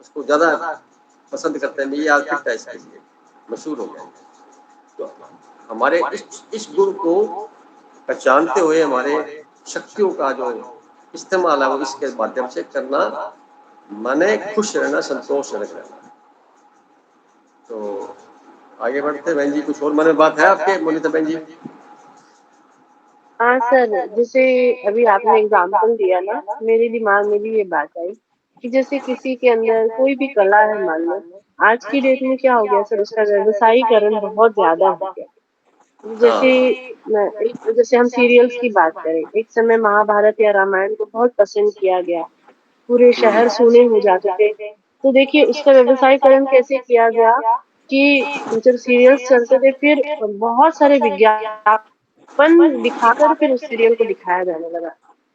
उसको ज्यादा पसंद करते हैं, ये आज फिट है इसके लिए, मशहूर हो गया। तो हमारे इस गुण को पहचानते हुए हमारे शक्तियों का जो इस्तेमाल है वो इसके माध्यम से करना, माने खुश रहना, संतोषजनक रहना। तो आगे बढ़ते हैं। बहन जी कुछ और मन में बात है आपके, मोनिता बहन जी? हाँ सर, जैसे अभी आपने एग्जाम्पल दिया ना, मेरे दिमाग में भी ये बात आई कि जैसे किसी के अंदर कोई भी कला है, मान लो आज की डेट में क्या हो गया सर, उसका व्यवसायीकरण बहुत ज्यादा हो गया। जैसे जैसे हम सीरियल्स की बात करें, एक समय महाभारत या रामायण को बहुत पसंद किया गया, पूरे शहर सुने हो जाते थे। तो देखिए उसका व्यवसायीकरण कैसे किया गया कि जब सीरियल्स चलते थे, फिर बहुत सारे विज्ञापन दिखाकर फिर उस सीरियल को दिखाया जाने लगा।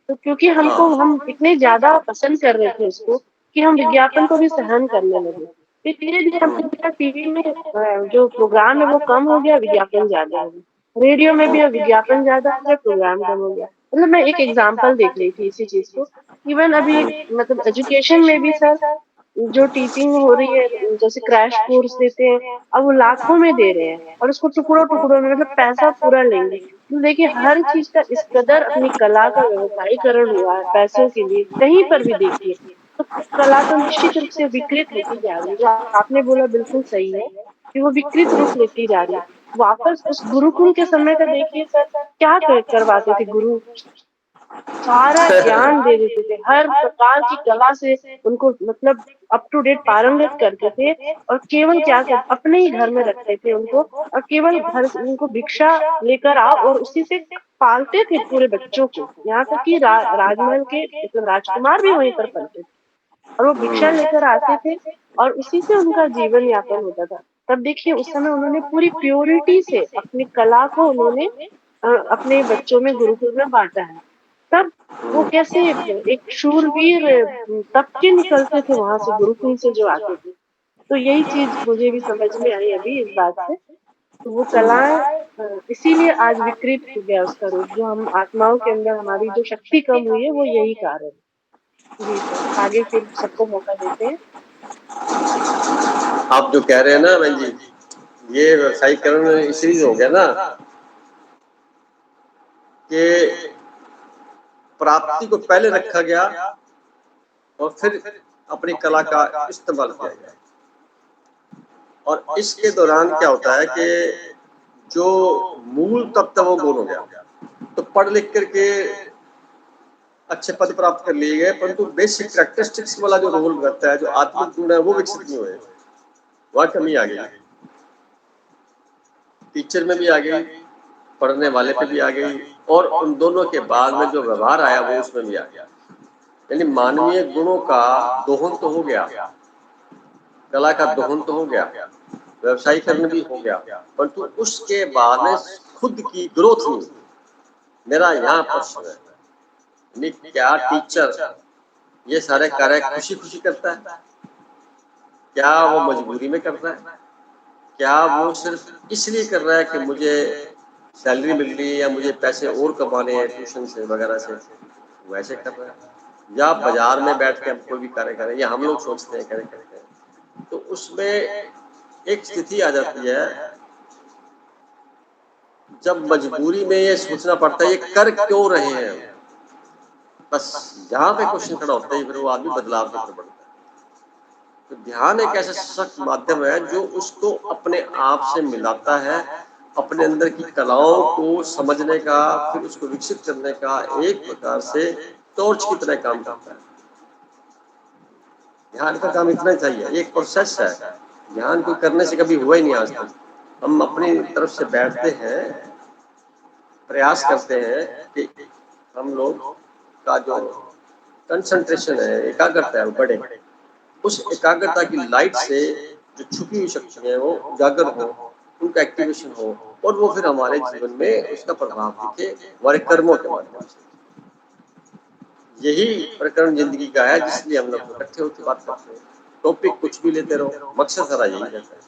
तो क्योंकि हम इतने ज्यादा पसंद कर रहे थे उसको कि हम विज्ञापन को भी सहन करने लगे। फिर धीरे धीरे हमने देखा टीवी में जो प्रोग्राम है वो कम हो गया, विज्ञापन ज्यादा हो गया। रेडियो में भी अब विज्ञापन ज्यादा हो गया, प्रोग्राम कम हो गया। मतलब मैं एक एग्जाम्पल देख रही थी इसी चीज को। इवन अभी मतलब एजुकेशन में भी सर, जो टीचिंग हो रही है, जैसे क्रैश कोर्स देते हैं, अब वो लाखों में दे रहे हैं और उसको टुकड़ों टुकड़ों में, मतलब पैसा पूरा लेंगे। तो देखिए हर चीज का इस कदर अपनी कला का व्यवसायीकरण हुआ है पैसों के लिए, कहीं पर भी देखिए। तो कला तो निश्चित रूप से विकृत होती जा रही है, जो आपने बोला बिल्कुल सही है कि वो विकृत रूप लेती जा रही है। वापस उस गुरुकुल के समय का देखिए सर, क्या करवाते थे गुरु, सारा ज्ञान दे देते थे, हर प्रकार की कला से उनको मतलब अप टू डेट पारंगत करते थे। और केवल क्या कर अपने ही घर में रखते थे उनको, और केवल घर से उनको भिक्षा लेकर आओ और उसी से पालते थे पूरे बच्चों को। यहाँ तक कि राजमहल के मतलब राजकुमार भी वहीं पर पलते थे और वो भिक्षा लेकर आते थे और उसी से उनका जीवन यापन होता था। तब देखिए उस समय उन्होंने पूरी प्योरिटी से अपनी कला को उन्होंने अपने बच्चों में गुरुकुल में बांटा है। तब वो कैसे एक शूरवीर तब के निकलते थे वहां से, गुरुकुल से जो आते थे। तो यही चीज मुझे भी समझ में आई अभी इस बात से। तो वो कलाएं इसीलिए आज विकृत हो गया उसका रूप, जो हम आत्माओं के अंदर हमारी जो शक्ति कम हुई है वो यही कारण है। जी सर, आगे फिर सबको मौका देते हैं। आप जो कह रहे हैं ना बहन जी, ये व्यवसायीकरण इसलिए हो गया ना कि प्राप्ति को पहले रखा गया और फिर अपनी कला का इस्तेमाल किया गया। और इसके दौरान क्या होता है कि जो मूल तत्व वो गुम हो गया। तो पढ़ लिख करके अच्छे पद प्राप्त कर लिए गए, परंतु बेसिक कैरेक्टरिस्टिक्स वाला जो रोल रहता है, जो आत्मिक गुण है, वो विकसित नहीं हुए। वह कमी आ गई, टीचर में भी आ गई, पढ़ने वाले पे भी आ गई, और उन दोनों के बाद में जो व्यवहार आया वो उसमें भी आ गया। यानी मानवीय गुणों का दोहन तो हो गया, कला का दोहन तो हो गया, व्यवसायीकरण भी हो गया, परंतु उसके बाद में खुद की ग्रोथ नहीं। मेरा यहाँ प्रश्न है, क्या टीचर ये सारे कार्य खुशी खुशी करता है? क्या वो मजबूरी में करता है? क्या वो सिर्फ इसलिए कर रहा है कि मुझे सैलरी मिल रही है या मुझे पैसे और कमाने हैं ट्यूशन से वगैरह से, वैसे कर रहा है? या बाजार में बैठ के हम कोई भी कार्य करें, या हम लोग सोचते हैं कार्य करते हैं, तो उसमें एक स्थिति आ जाती है जब मजबूरी में ये सोचना पड़ता है ये कर क्यों रहे हैं, बस यहाँ पे क्वेश्चन खड़ा होता है, फिर वो आदमी बदलाव की तरफ बढ़ता है। तो ध्यान एक ऐसा सशक्त माध्यम है जो उसको अपने आप से मिलाता है, अपने अंदर की कलाओं को समझने का, फिर उसको विकसित करने का एक प्रकार से टॉर्च की तरह काम करता है। ध्यान का काम इतना ही चाहिए, एक प्रोसेस है, ध्यान कोई करने से कभी हुआ ही नहीं आज तक। हम अपनी तरफ से बैठते हैं, प्रयास करते हैं कि हम लोग का जो कंसंट्रेशन है, एकाग्रता है, वो बढ़े। उस एकाग्रता की लाइट से जो छुपी हुई शक्तियां हैं वो उजागर हो, उनका एक्टिवेशन हो, और वो फिर हमारे जीवन में उसका प्रभाव दिखे हमारे कर्मों के माध्यम से। यही प्रकरण जिंदगी का है, जिसलिए हम लोग इकट्ठे होकर बात करते हैं। टॉपिक कुछ भी लेते रहो, मकसद सारा यही रहता है।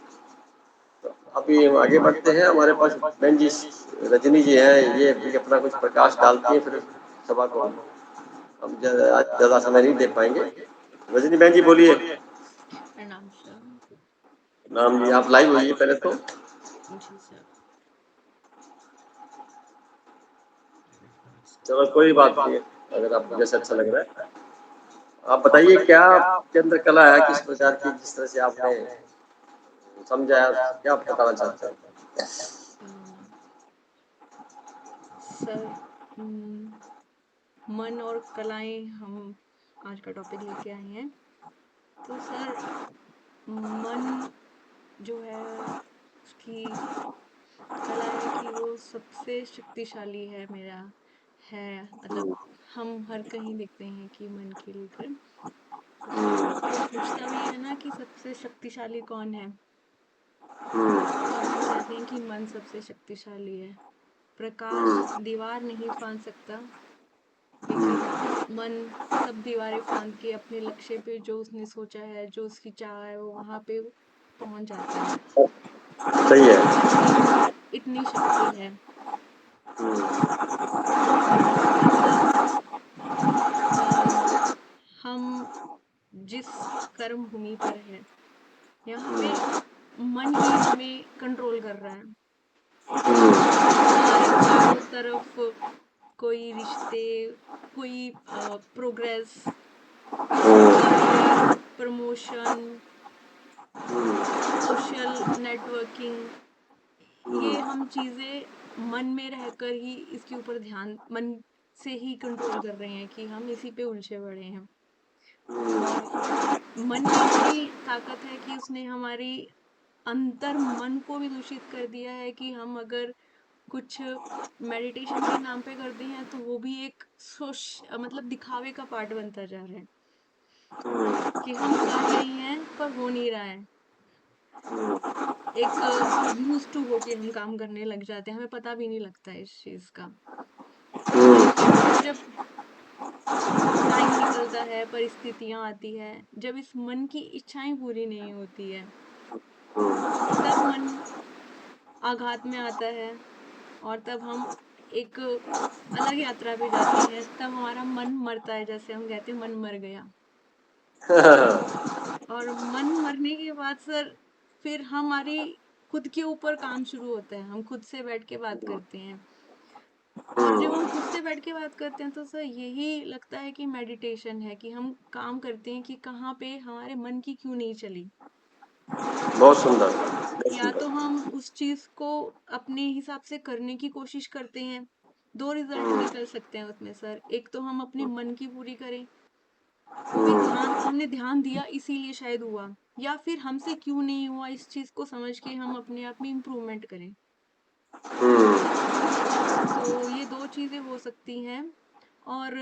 तो अभी हम आगे बढ़ते हैं। हमारे पास बहन जी रजनी जी हैं, ये भी अपना कुछ प्रकाश डालती है, फिर सभा को हम ज्यादा समय नहीं दे पाएंगे। रजनी बहन जी बोलिए। प्रणाम सर। नाम जी, आप लाइव होइए पहले तो। जी सर। चलो कोई बात नहीं, अगर आपको जैसे अच्छा लग रहा है आप बताइए, क्या आपके अंदर कला है, किस प्रकार की, जिस तरह से आपने समझा, क्या बताना चाहते हैं? सर मन और कलाएं हम आज का टॉपिक लेके आए हैं। तो सर मन जो है उसकी कला है कि वो सबसे शक्तिशाली है मेरा है, मतलब हम हर कहीं देखते हैं कि मन के लेकर कोई पूछता भी है ना कि सबसे शक्तिशाली कौन है, तो हम कहते हैं कि मन सबसे शक्तिशाली है। प्रकाश दीवार नहीं फांद सकता, लेकिन मन सब दीवारें फांद के अपने लक्ष्य पे, जो उसने सोचा है, जो उसकी चाह है, वो वहां पे पहुंच जाता है। सही है। मन में इतनी शक्ति है, मतलब हम जिस कर्म भूमि पर है, यहाँ पे मन ही हमें कंट्रोल कर रहा है। हमारे चारों तरफ कोई रिश्ते, कोई progress, career, promotion, social networking, ये हम चीजें मन में रहकर ही इसके ऊपर ध्यान, मन से ही कंट्रोल कर रहे हैं कि हम इसी पे उलझे पड़े हैं। और मन में इतनी ताकत है कि उसने हमारी अंतर मन को भी दूषित कर दिया है कि हम अगर कुछ मेडिटेशन के नाम पे करते हैं तो वो भी एक मतलब दिखावे का पार्ट बनता जा रहा है कि हम कर रहे हैं पर हो नहीं रहा है। एक यूज टू होके हम काम करने लग जाते हैं, हमें पता भी नहीं लगता है इस चीज का। पर जब टाइम निकलता है, परिस्थितियां आती है, जब इस मन की इच्छाएं पूरी नहीं होती है, तब मन आघात में आता है और तब हम एक अलग यात्रा पे जाते हैं। तब हमारा मन मरता है, जैसे हम कहते हैं मन मर गया। और मन मरने के बाद सर फिर हमारी खुद के ऊपर काम शुरू होता है, हम खुद से बैठ के बात करते हैं। और जब हम खुद से बैठ के बात करते हैं तो सर यही लगता है कि मेडिटेशन है, कि हम काम करते हैं कि कहाँ पे हमारे मन की क्यों नहीं चली। बहुत सुंदर, बहुत या तो सुंदर। हम उस चीज को अपने हिसाब से करने की कोशिश करते हैं, दो रिजल्ट निकल सकते हैं उसमें सर। एक तो हम अपने मन की पूरी करें, फिर ध्यान, हमने ध्यान दिया इसीलिए शायद हुआ, या फिर हमसे क्यों नहीं हुआ इस चीज को समझ के हम अपने आप में इम्प्रूवमेंट करें। तो ये दो चीजें हो सकती हैं। और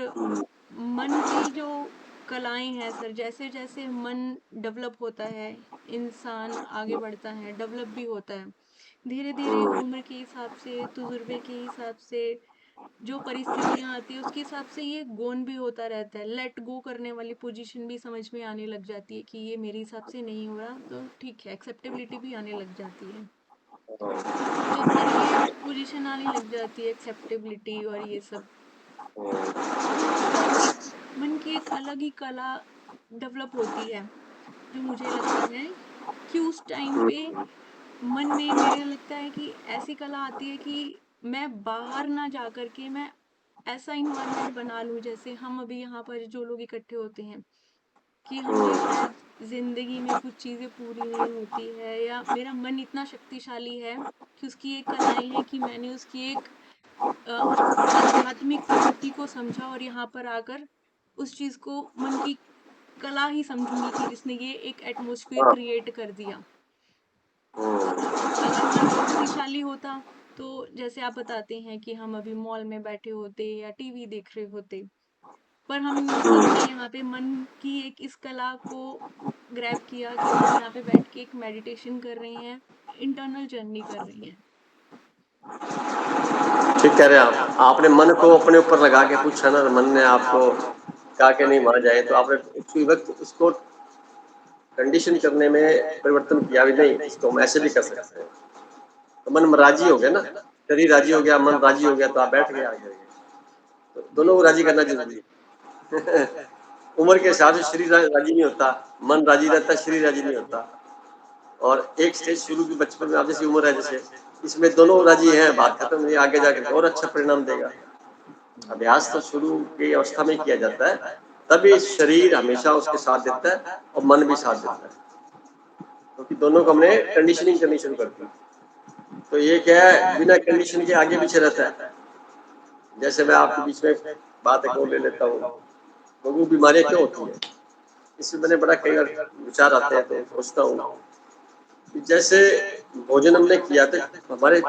मन की जो कलाएं हैं सर, जैसे जैसे मन डेवलप होता है, इंसान आगे बढ़ता है, डेवलप भी होता है धीरे धीरे, उम्र के हिसाब से, तजुर्बे के हिसाब से, जो परिस्थितियां आती है उसके हिसाब से ये गोन भी होता रहता है। लेट गो करने वाली पोजीशन भी समझ में आने लग जाती है कि ये मेरे हिसाब से नहीं हो रहा, तो ठीक है, एक्सेप्टेबिलिटी भी आने लग जाती है। जब सर ये पोजीशन आने लग जाती है, एक्सेप्टेबिलिटी और ये सब, तब मन की एक अलग ही कला डेवलप होती है, जो मुझे लगता है कि उस टाइम पे मन में मेरे लगता है कि ऐसी कला आती है कि मैं बाहर ना जा कर के मैं ऐसा इन्वायरमेंट बना लूँ, जैसे हम अभी यहाँ पर जो लोग इकट्ठे होते हैं कि हमें शायद ज़िंदगी में कुछ चीज़ें पूरी नहीं होती है, या मेरा मन इतना शक्तिशाली है कि उसकी एक कलाएँ हैं कि मैंने उसकी एक आध्यात्मिक प्रकृति को समझा, और यहाँ पर आकर उस चीज़ को मन की कला ही समझूँगी कि जिसने ये एक एटमॉस्फेयर हाँ। क्रिएट कर दिया। अगर मन शक्तिशाली होता तो जैसे आप बताते हैं कि हम अभी मॉल में बैठे होते या टीवी देख रहे होते, पर हमने यहाँ पे मन की एक इस कला को ग्रैब किया कि हम यहाँ पे बैठ के एक मेडिटेशन कर रहे हैं, इंटरनल जर्नी कर रहे हैं। ठीक कह रहे हैं आप। आपने मन को अपने ऊपर लगा के पूछा ना, मन ने आपको कहा कि नहीं वहां जाए, तो आपने उसी वक्त उसको कंडीशन करने में परिवर्तन किया भी नहीं, इसको हम ऐसे भी कर सकते हैं। तो मन राजी हो गया ना, शरीर राजी हो गया, मन राजी हो गया, तो आप बैठ गए आगे। तो दोनों को राजी करना जरूरी है। उम्र के हिसाब से शरीर राजी नहीं होता, मन राजी रहता, शरीर राजी नहीं होता। और एक स्टेज शुरू की बचपन में आप जैसी उम्र है जैसे, इसमें दोनों राजी हैं, बात खत्म हुई, आगे जाकर और अच्छा परिणाम देगा। अभ्यास तो शुरू की अवस्था में किया जाता है, तभी शरीर हमेशा उसके साथ देता है और मन भी साथ देता है, क्योंकि दोनों को हमने कंडीशनिंग करनी शुरू कर दी। तो ये क्या है, बिना कंडीशन के आगे पीछे रहता है। जैसे मैं आपके बीच में बात एक और ले लेता हूँ, लोगों को बीमारियां क्यों होती है, इसमें मैंने बड़ा कई बार विचार आते हैं, तो सोचता हूँ जैसे भोजन हमने किया था, हमारे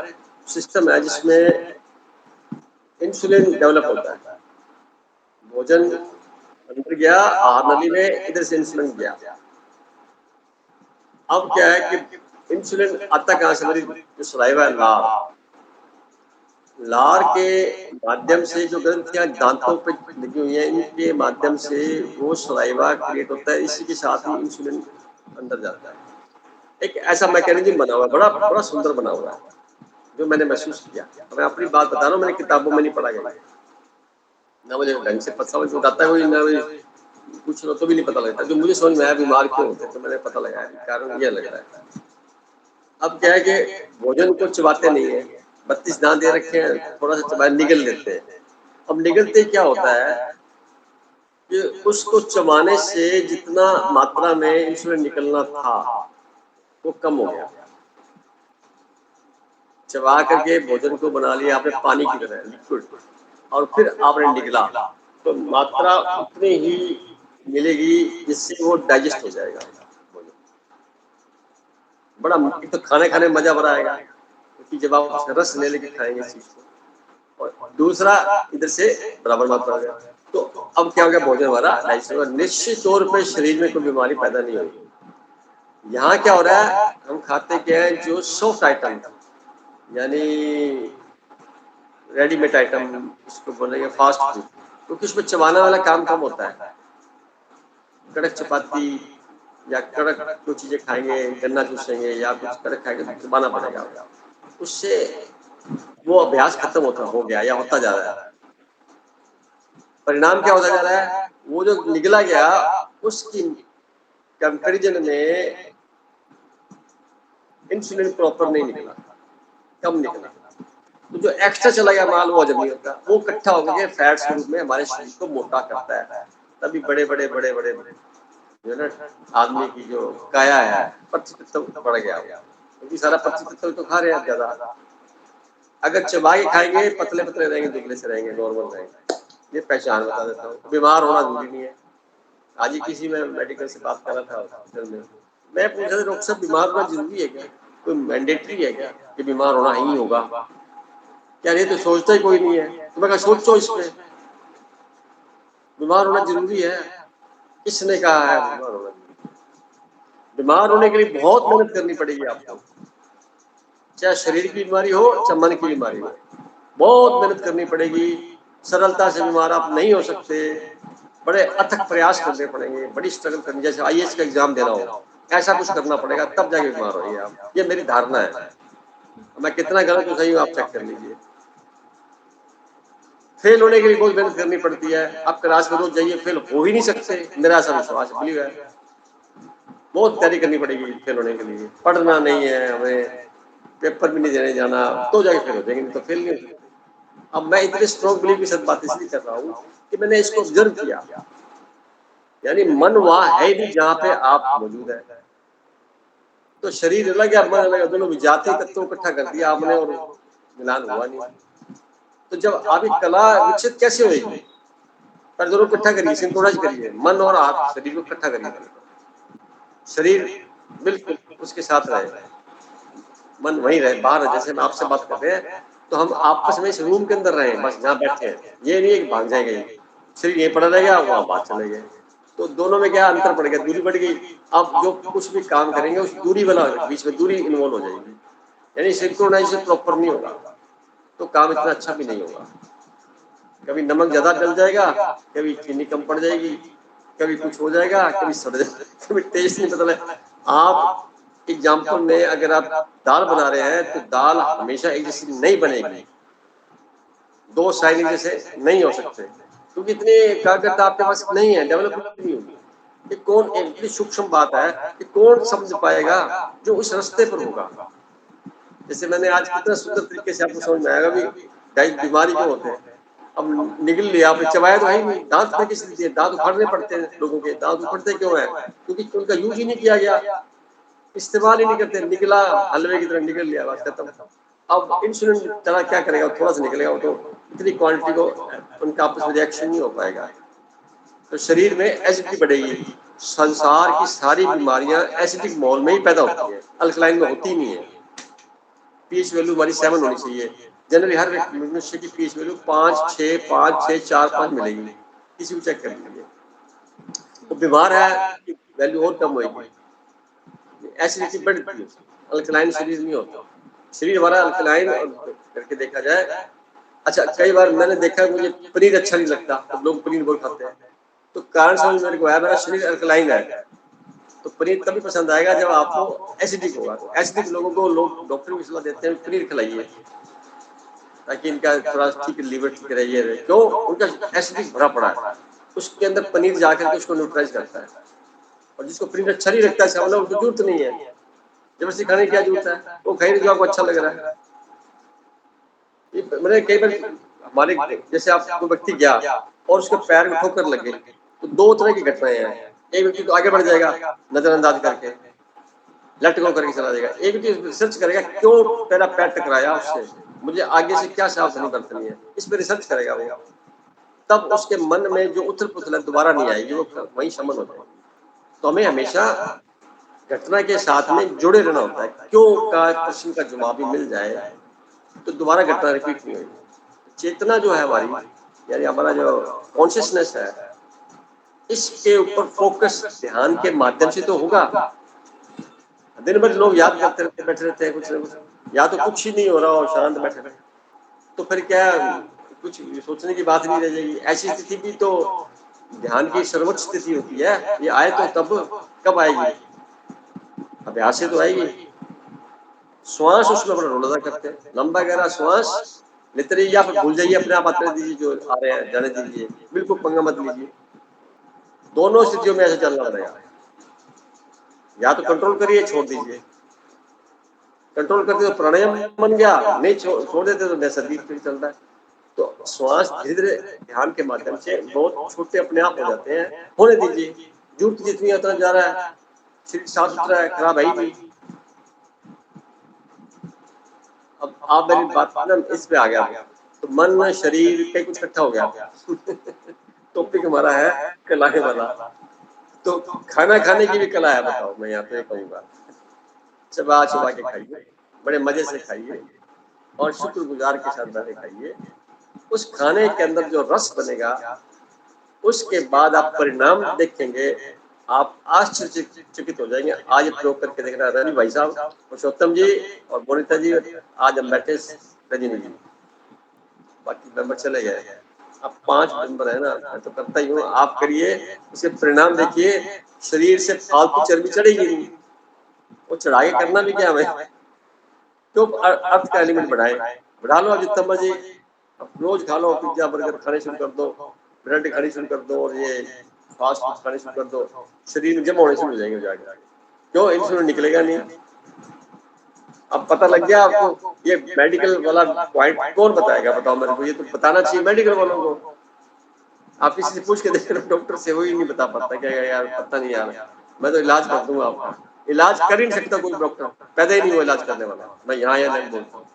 सिस्टम है जिसमें इंसुलिन डेवलप होता है। भोजन अंदर गया, आहार नली में, इधर से इंसुलिन गया। अब क्या है कि इंसुलिन आता कहाँ से, हमारी जो सलाइवा है, लार के माध्यम से जो ग्रंथियां दांतों पे लगी हुई हैं, इनके माध्यम से वो सलाइवा क्रिएट होता है, इसी के साथ ही इंसुलिन अंदर जाता है। एक ऐसा मैकेनिज्म बना हुआ है, बड़ा बड़ा सुंदर बना हुआ है, जो मैंने महसूस किया। मैं अपनी बात बता रहा हूँ, मैंने किताबों में नहीं पढ़ा गया, ना मुझे ढंग से पता समझ बताता है, ना कुछ तो भी नहीं पता लगता। जो मुझे समझ में आया बीमार क्यों होते, तो मैंने पता लगाया, कारण यह लग रहा है। अब क्या है कि भोजन को चबाते नहीं है, 32 दांत दे रखे हैं, थोड़ा सा चबाए निगल लेते हैं। अब निगलते क्या होता है कि उसको चबाने से जितना मात्रा में इंसुलिन निकलना था वो कम हो गया। चबा करके भोजन को बना लिया आपने पानी की तरह लिक्विड, और फिर आपने निगला, तो मात्रा उतनी ही मिलेगी जिससे वो डाइजेस्ट हो जाएगा। बड़ा एक तो खाने में मजा बड़ा आएगा, क्योंकि जब आप उसका रस ले लेके खाएंगे इस चीज को, और दूसरा इधर से बराबर मात्रा हो गया। तो अब क्या हो गया, भोजन हमारा डाइजेस्ट होगा, निश्चित तौर पे शरीर में कोई बीमारी पैदा नहीं होगी। यहाँ क्या हो रहा है, हम खाते क्या है, जो सॉफ्ट आइटम, यानी रेडीमेड आइटम, इसको बोलेंगे फास्ट फूड, क्योंकि उसमें चबाने वाला काम कम होता है। कड़क चपाती या कड़क जो चीजें खाएंगे, गन्ना चूसेंगे या कुछ कड़क खाएंगे, तो चबाना पड़ेगा, उससे वो अभ्यास खत्म होता हो गया या होता जा रहा है। परिणाम क्या होता जा रहा है, वो जो निगला गया उसकी कंपैरिजन में इंसुलिन प्रॉपर नहीं निकला, कम निकला। तो जो एक्स्ट्रा चला गया माल वो हजम नहीं होता, वो इकट्ठा होकर फैट्स के रूप में हमारे शरीर को मोटा करता है। तभी बड़े बड़े जो ना आदमी की जो काया है, प्रतिशत बढ़ गया, क्योंकि सारा प्रतिशत तो खा रहे हैं ज्यादा। अगर चबा के खाएंगे पतले पतले रहेंगे, दुबले से रहेंगे, नॉर्मल रहेंगे। ये पहचान बता देता हूँ। बीमार होना जरूरी नहीं है। आज ही किसी में मेडिकल से बात कर रहा था हॉस्पिटल में, मैं पूछ रहा था डॉक्टर साहब बीमार होना जरूरी है क्या, कोई मैंडेटरी है क्या कि बीमार होना ही होगा? क्या नहीं तो सोचता ही कोई नहीं है। तो मैं कहा सोचो इस पे, बीमार होना जरूरी है? किसने कहा है बीमार होना जरूरी? बीमार होने के लिए बहुत मेहनत करनी पड़ेगी आपको, चाहे शरीर की बीमारी हो चाहे मन की बीमारी हो, बहुत मेहनत करनी पड़ेगी। सरलता से बीमार आप नहीं हो सकते, बड़े अथक प्रयास करने पड़ेंगे, बड़ी स्ट्रगल करनी, जैसे IAS का एग्जाम देना हो, ऐसा कुछ करना पड़ेगा, तब जाके बीमार होइए आप। ये मेरी धारणा है, मैं कितना गलत हूँ सही हूँ आप चेक कर लीजिए। फेल होने के लिए बहुत मेहनत करनी पड़ती है। आप क्लास में रोज जाइए, फेल हो ही नहीं सकते, मेरा ऐसा विश्वास बिलीव है। बहुत तैयारी करनी पड़ेगी फेल होने के लिए, पढ़ना नहीं है हमें, पेपर भी नहीं देने जाना, तो जाके फेल हो जाएंगे, नहीं तो फेल नहीं हो सकते। अब मैं इतने स्ट्रॉन्ग बिलीव के साथ बात इसलिए कर रहा हूँ कि मैंने इसको ऑब्जर्व किया, यानी मन वहां है ही नहीं जहाँ पे आप मौजूद है। तो शरीर अलग है, मन अलग है, दोनों विजातीय तत्वों को इकट्ठा कर दिया आपने और मिलान हुआ नहीं। तो जब आपकी कला विकसित कैसे होगी? पर दोनों इकट्ठा करिए, सिंक्रोनाइज करिए, मन और आप शरीर को इकट्ठा करिए। शरीर बिल्कुल उसके साथ रहे, मन वहीं रहे, बाहर है। जैसे हम आपसे बात कर रहे हैं तो हम आपस में इस रूम के अंदर रहे, बस जहाँ बैठे हैं, ये नहीं है कि भाग जाएंगे, शरीर यहीं पड़ा रहेगा, वहां बात चले गए। तो दोनों में क्या अंतर पड़ गया, दूरी बढ़ गई। अब जो कुछ भी काम करेंगे उस दूरी वाला, बीच में दूरी इन्वॉल्व हो जाएगी, यानी सिंक्रोनाइजेशन प्रॉपर नहीं होगा, तो काम इतना अच्छा भी नहीं होगा। कभी नमक ज्यादा डल जाएगा, कभी चीनी कम पड़ जाएगी, कभी कुछ हो जाएगा, कभी सड़ जाएगा, कभी टेस्ट नहीं बदला। आप एग्जाम्पल में अगर आप दाल बना रहे हैं तो दाल हमेशा एक जैसी नहीं बनेगी, दो साइड जैसे नहीं हो सकते, क्योंकि इतनी एकाग्रता आपके पास नहीं है, डेवलपमेंट नहीं होगी। ये कौन, इतनी सूक्ष्म बात है कि कौन समझ पाएगा जो उस रास्ते पर होगा। जैसे मैंने आज कितना सुंदर तरीके से आपको समझ में आएगा भी गाइस बीमारी क्यों होते हैं। अब निगल लिया, आपने चबाया तो है नहीं, दांत में किस लिए, दांत उखाड़ने पड़ते हैं लोगों के। दांत उखड़ते क्यों है? क्योंकि उनका यूज ही नहीं किया गया, इस्तेमाल ही नहीं करते, निकला हलवे की तरह निकल लिया, बस खत्म। अब इंसुलिन चला क्या करेगा, थोड़ा सा निकलेगा, वो तो इतनी क्वांटिटी को उनका आपस में रिएक्शन नहीं हो पाएगा। तो शरीर में एसिडिटी बढ़ेगी। संसार की सारी बीमारियां एसिडिक मॉल में ही पैदा होती है, अल्कलाइन में होती नहीं है। पीएच वैल्यू हमारी 7 होनी चाहिए। जनरली हर मनुष्य की पीएच वैल्यू 5, 6, 5, 6, 4, 5 मिलेगी, किसी को चेक कर लीजिए। वो बीमार है, वैल्यू और कम होगी, एसिडिटी बढ़ती है, अल्कलाइन शरीर नहीं होता। शरीर हमारा अल्कलाइन करके देखा जाए। अच्छा, कई बार मैंने देखा मुझे पनीर अच्छा नहीं लगता, तो लोग पनीर बहुत खाते हैं, तो कारण समझ मेरे को आया, मेरा शरीर अल्कलाइन है, तो पनीर तभी पसंद आएगा जब आपको एसिडिक होगा। तो एसिडिक लोगों को लोग डॉक्टर भी सलाह देते हैं पनीर खिलाइए, ताकि इनका थोड़ा ठीक लीवर ठीक रहिए। क्यों? उनका एसिडिक भरा पड़ा है, उसके अंदर पनीर जाकर के उसको न्यूट्रलाइज करता है। और जिसको पनीर अच्छा नहीं लगता है, मतलब उसको जरूरत नहीं है, जबरदस्ती खाने की क्या जरूरत है, वो खाई जो आपको अच्छा लग रहा है। मैंने कई बार हमारे जैसे आप कोई व्यक्ति गया और उसके पैर में ठोकर लग गई, तो दो तरह की घटनाएं हैं। एक व्यक्ति तो आगे बढ़ जाएगा नजरअंदाज करके, लेट गो करके चला जाएगा। एक व्यक्ति रिसर्च करेगा क्यों तेरा पैर टकराया उससे, मुझे आगे से क्या सावधानी बरतनी है, इस पर रिसर्च करेगा वो। तब उसके मन में जो उथल पुथल है दोबारा नहीं आएगी, वो वहीं शमन हो जाएगी। तो हमें हमेशा घटना के साथ में जुड़े रहना होता है। क्यों का प्रश्न का जवाब भी मिल जाए तो दोबारा घटना रिपीट नहीं होगी। चेतना जो है हमारी, यानी हमारा जो कॉन्शियसनेस है, इसके ऊपर फोकस ध्यान के माध्यम से तो होगा। दिन भर लोग याद करते रहते, बैठे रहते हैं, कुछ ना कुछ, या तो कुछ ही नहीं हो रहा हो, शांत बैठे रहे, तो फिर क्या कुछ सोचने की बात नहीं रह जाएगी। ऐसी स्थिति भी तो ध्यान की सर्वोच्च स्थिति होती है। ये आए तो तब कब आएगी? अभ्यास से तो आएगी। श्वास उसमें अपना रोल अदा करते हैं, लंबा गहरा श्वास लेते रहिए, या फिर भूल जाइए, अपने आप आते दीजिए, जो आ रहे हैं जाने दीजिए, बिल्कुल पंगा मत लीजिए। दोनों स्थितियों में ऐसे चलना पड़ेगा, या तो कंट्रोल करिए, छोड़ दीजिए। कंट्रोल करते तो प्राणायाम बन गया, नहीं छोड़ देते तो नैसर्गिक फिर चलता है। तो श्वास धीरे धीरे ध्यान के माध्यम से बहुत छोटे अपने आप हो जाते हैं, होने दीजिए। जरूरत जितनी आता जा रहा है, शरीर साफ सुथरा है, खराब है ही नहीं। अब आप मेरी बात ना इस पे आ गया, तो मन शरीर पे कुछ इकट्ठा हो गया। टॉपिक हमारा है कलाएं वाला, तो खाना खाने की भी कला है, बताओ। मैं यहाँ पे कहूँगा चबा चबा के खाइए, बड़े मजे से खाइए और शुक्रगुजार के साथ बैठे खाइए। उस खाने के अंदर जो रस बनेगा, उसके बाद आप परिणाम देखेंगे, आप आश्चर्यचकित हो जाएंगे। आज प्रयोग करके देखना, रवि भाई साहब, पुरुषोत्तम जी और मोनिता जी, आज हम बैठे रजनी जी, बाकी मेंबर चले गए। अब 5 मेंबर है ना, मैं तो करता ही हूँ, आप करिए, उसके परिणाम देखिए। शरीर से फालतू चर्बी चढ़ेगी नहीं, वो चढ़ा के करना भी क्या हमें, तो अर्थ का एलिमेंट बढ़ा लो आप जितना मर्जी। अब रोज खा लो, पिज्जा बर्गर खाने शुरू कर दो, ब्रेड खानी शुरू कर दो, और ये फास्ट फूड खाने शुरू कर दो, शरीर में जमा होने शुरू हो जाएंगे जाके। क्यों? इंसुलिन निकलेगा नहीं। अब पता लग गया आपको, ये मेडिकल वाला पॉइंट कौन बताएगा, बताओ मेरे को, ये तो बताना चाहिए मेडिकल वालों को। आप किसी से पूछ के देख रहे हो, डॉक्टर से वही नहीं बता पाता, क्या यार पता नहीं यार, मैं तो इलाज कर दूंगा आपका। इलाज कर ही नहीं सकता कोई डॉक्टर, पैदा ही नहीं हुआ इलाज करने वाला, मैं यहाँ या नहीं बोलता हूँ।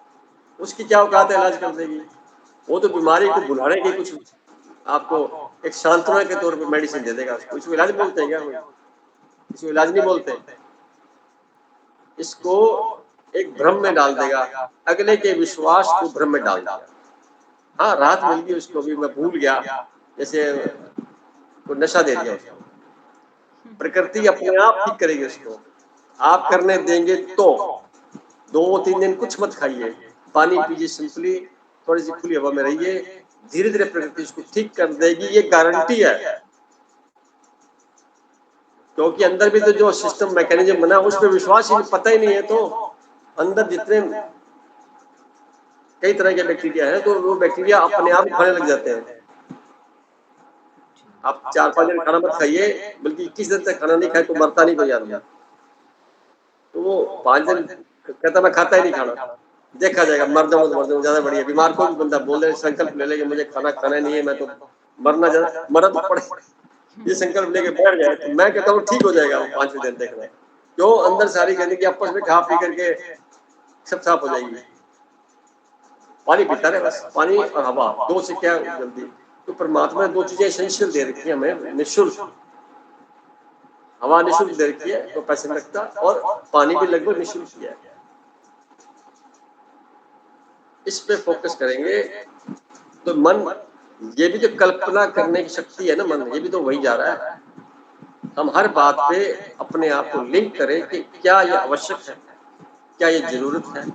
उसकी क्या औकात है इलाज कर देगी, वो तो बीमारी को बुलाने की कुछ आपको एक सांत्वना के तौर पे मेडिसिन दे देगा उसको। इसको इलाज बोलते हैं क्या? इसको इलाज नहीं बोलते। इसको एक भ्रम में डाल देगा, अगले के विश्वास को भ्रम में डाल देगा। हाँ, राहत मिल गई उसको भी, मैं भूल गया, जैसे कोई नशा दे दिया उसको। प्रकृति अपने आप ठीक करेगी उसको, आप करने देंगे तो। 2-3 दिन कुछ मत खाइए, पानी पीजिए, सिंपली थोड़ी सी खुली हवा में रहिए, धीरे धीरे प्रकृति उसको ठीक कर देगी, ये गारंटी है। क्योंकि अंदर भी तो जो सिस्टम मैकेनिज्म बना उस पर विश्वास ही पता ही नहीं है, तो अंदर जितने कई तरह के बैक्टीरिया हैं, तो वो बैक्टीरिया अपने आप खाने लग जाते हैं। आप 4-5 दिन खाना मत खाइए, बल्कि 21 दिन तक खाना नहीं खाए तो मरता नहीं कोई आदमी। तो वो 5 दिन कहता मैं खाता ही नहीं खाना, देखा जाएगा, मर जाऊंगा तो मर जाऊंगा, ज्यादा बढ़िया। बीमार कोई भी बंदा बोल दे, संकल्प ले ले कि मुझे खाना खाना नहीं है, मैं तो मरना, ज्यादा मरा तो पड़े, ये संकल्प लेके बैठ जाए, तो मैं कहता हूँ ठीक हो जाएगा वो 5वें दिन। देखना क्यों, अंदर सारी गंदगी आपस में खा पी करके सब साफ हो जाएगी। पानी पीता रहे बस, पानी और हवा, दो से क्या जल्दी। तो परमात्मा ने 2 चीजें एसेंशियल दे रखी है हमें निःशुल्क। हवा निःशुल्क दे रखी है तो पैसे नहीं लगता, और पानी भी लगभग निःशुल्क दिया है। इस पे फोकस करेंगे तो मन, ये भी तो कल्पना करने की शक्ति है ना मन, ये भी तो वही जा रहा है। हम हर बात पे अपने आप को लिंक करें कि क्या ये आवश्यक है, क्या ये जरूरत है।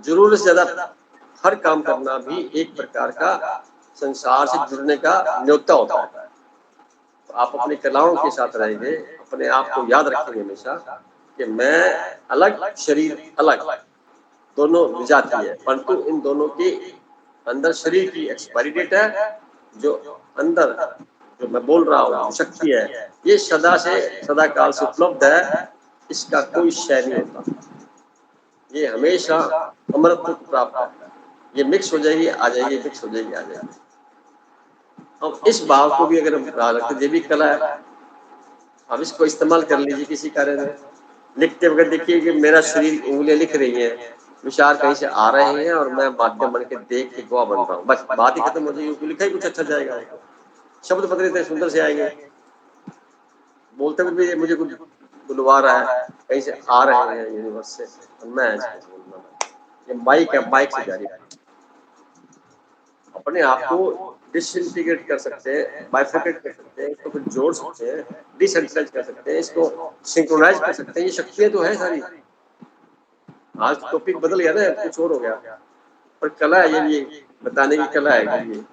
जरूरत से ज्यादा हर काम करना भी एक प्रकार का संसार से जुड़ने का न्योता होता है। तो आप अपनी कलाओं के साथ रहेंगे, अपने आप को याद रखेंगे हमेशा कि मैं अलग, शरीर अलग, दोनों विजाती है, परंतु इन दोनों के अंदर शरीर की एक्सपायरी डेट है, जो अंदर जो मैं बोल रहा हूँ शक्ति है, ये सदा से सदा काल से उपलब्ध है, इसका कोई क्षय नहीं होता, ये हमेशा अमरत्व प्राप्त है। ये मिक्स हो जाएगी आ जाएगी, मिक्स हो जाएगी आ जाएगी। अब इस भाव को भी अगर हम रखते, ये भी कला है, अब इसको इस्तेमाल कर लीजिए किसी कार्य में। लिखते वक्त देखिए कि मेरा शरीर, उंगलियां लिख रही हैं, विचार कहीं से आ रहे हैं और मैं माध्यम बन के देख के गवाह बन रहा हूँ, बस बात ही खत्म हो जाएगी। लिखा ही कुछ अच्छा जाएगा, शब्द पत्र इतने सुंदर से आएंगे, बोलते हुए भी मुझे कुछ बुलवा रहा है, कहीं से आ रहे हैं यूनिवर्स से, और मैं ये माइक है, माइक से जारी है। अपने आप को डिसइंटीग्रेट कर सकते हैं, बाइफरकेट कर सकते हैं, इसको फिर जोड़ सकते हैं, डिसेंट्रलाइज कर सकते हैं, इसको सिंक्रोनाइज कर सकते हैं। ये शक्तियां तो है सारी। आज टॉपिक बदल गया ना, कुछ और हो गया, पर कला है ये बताने की कला है ये।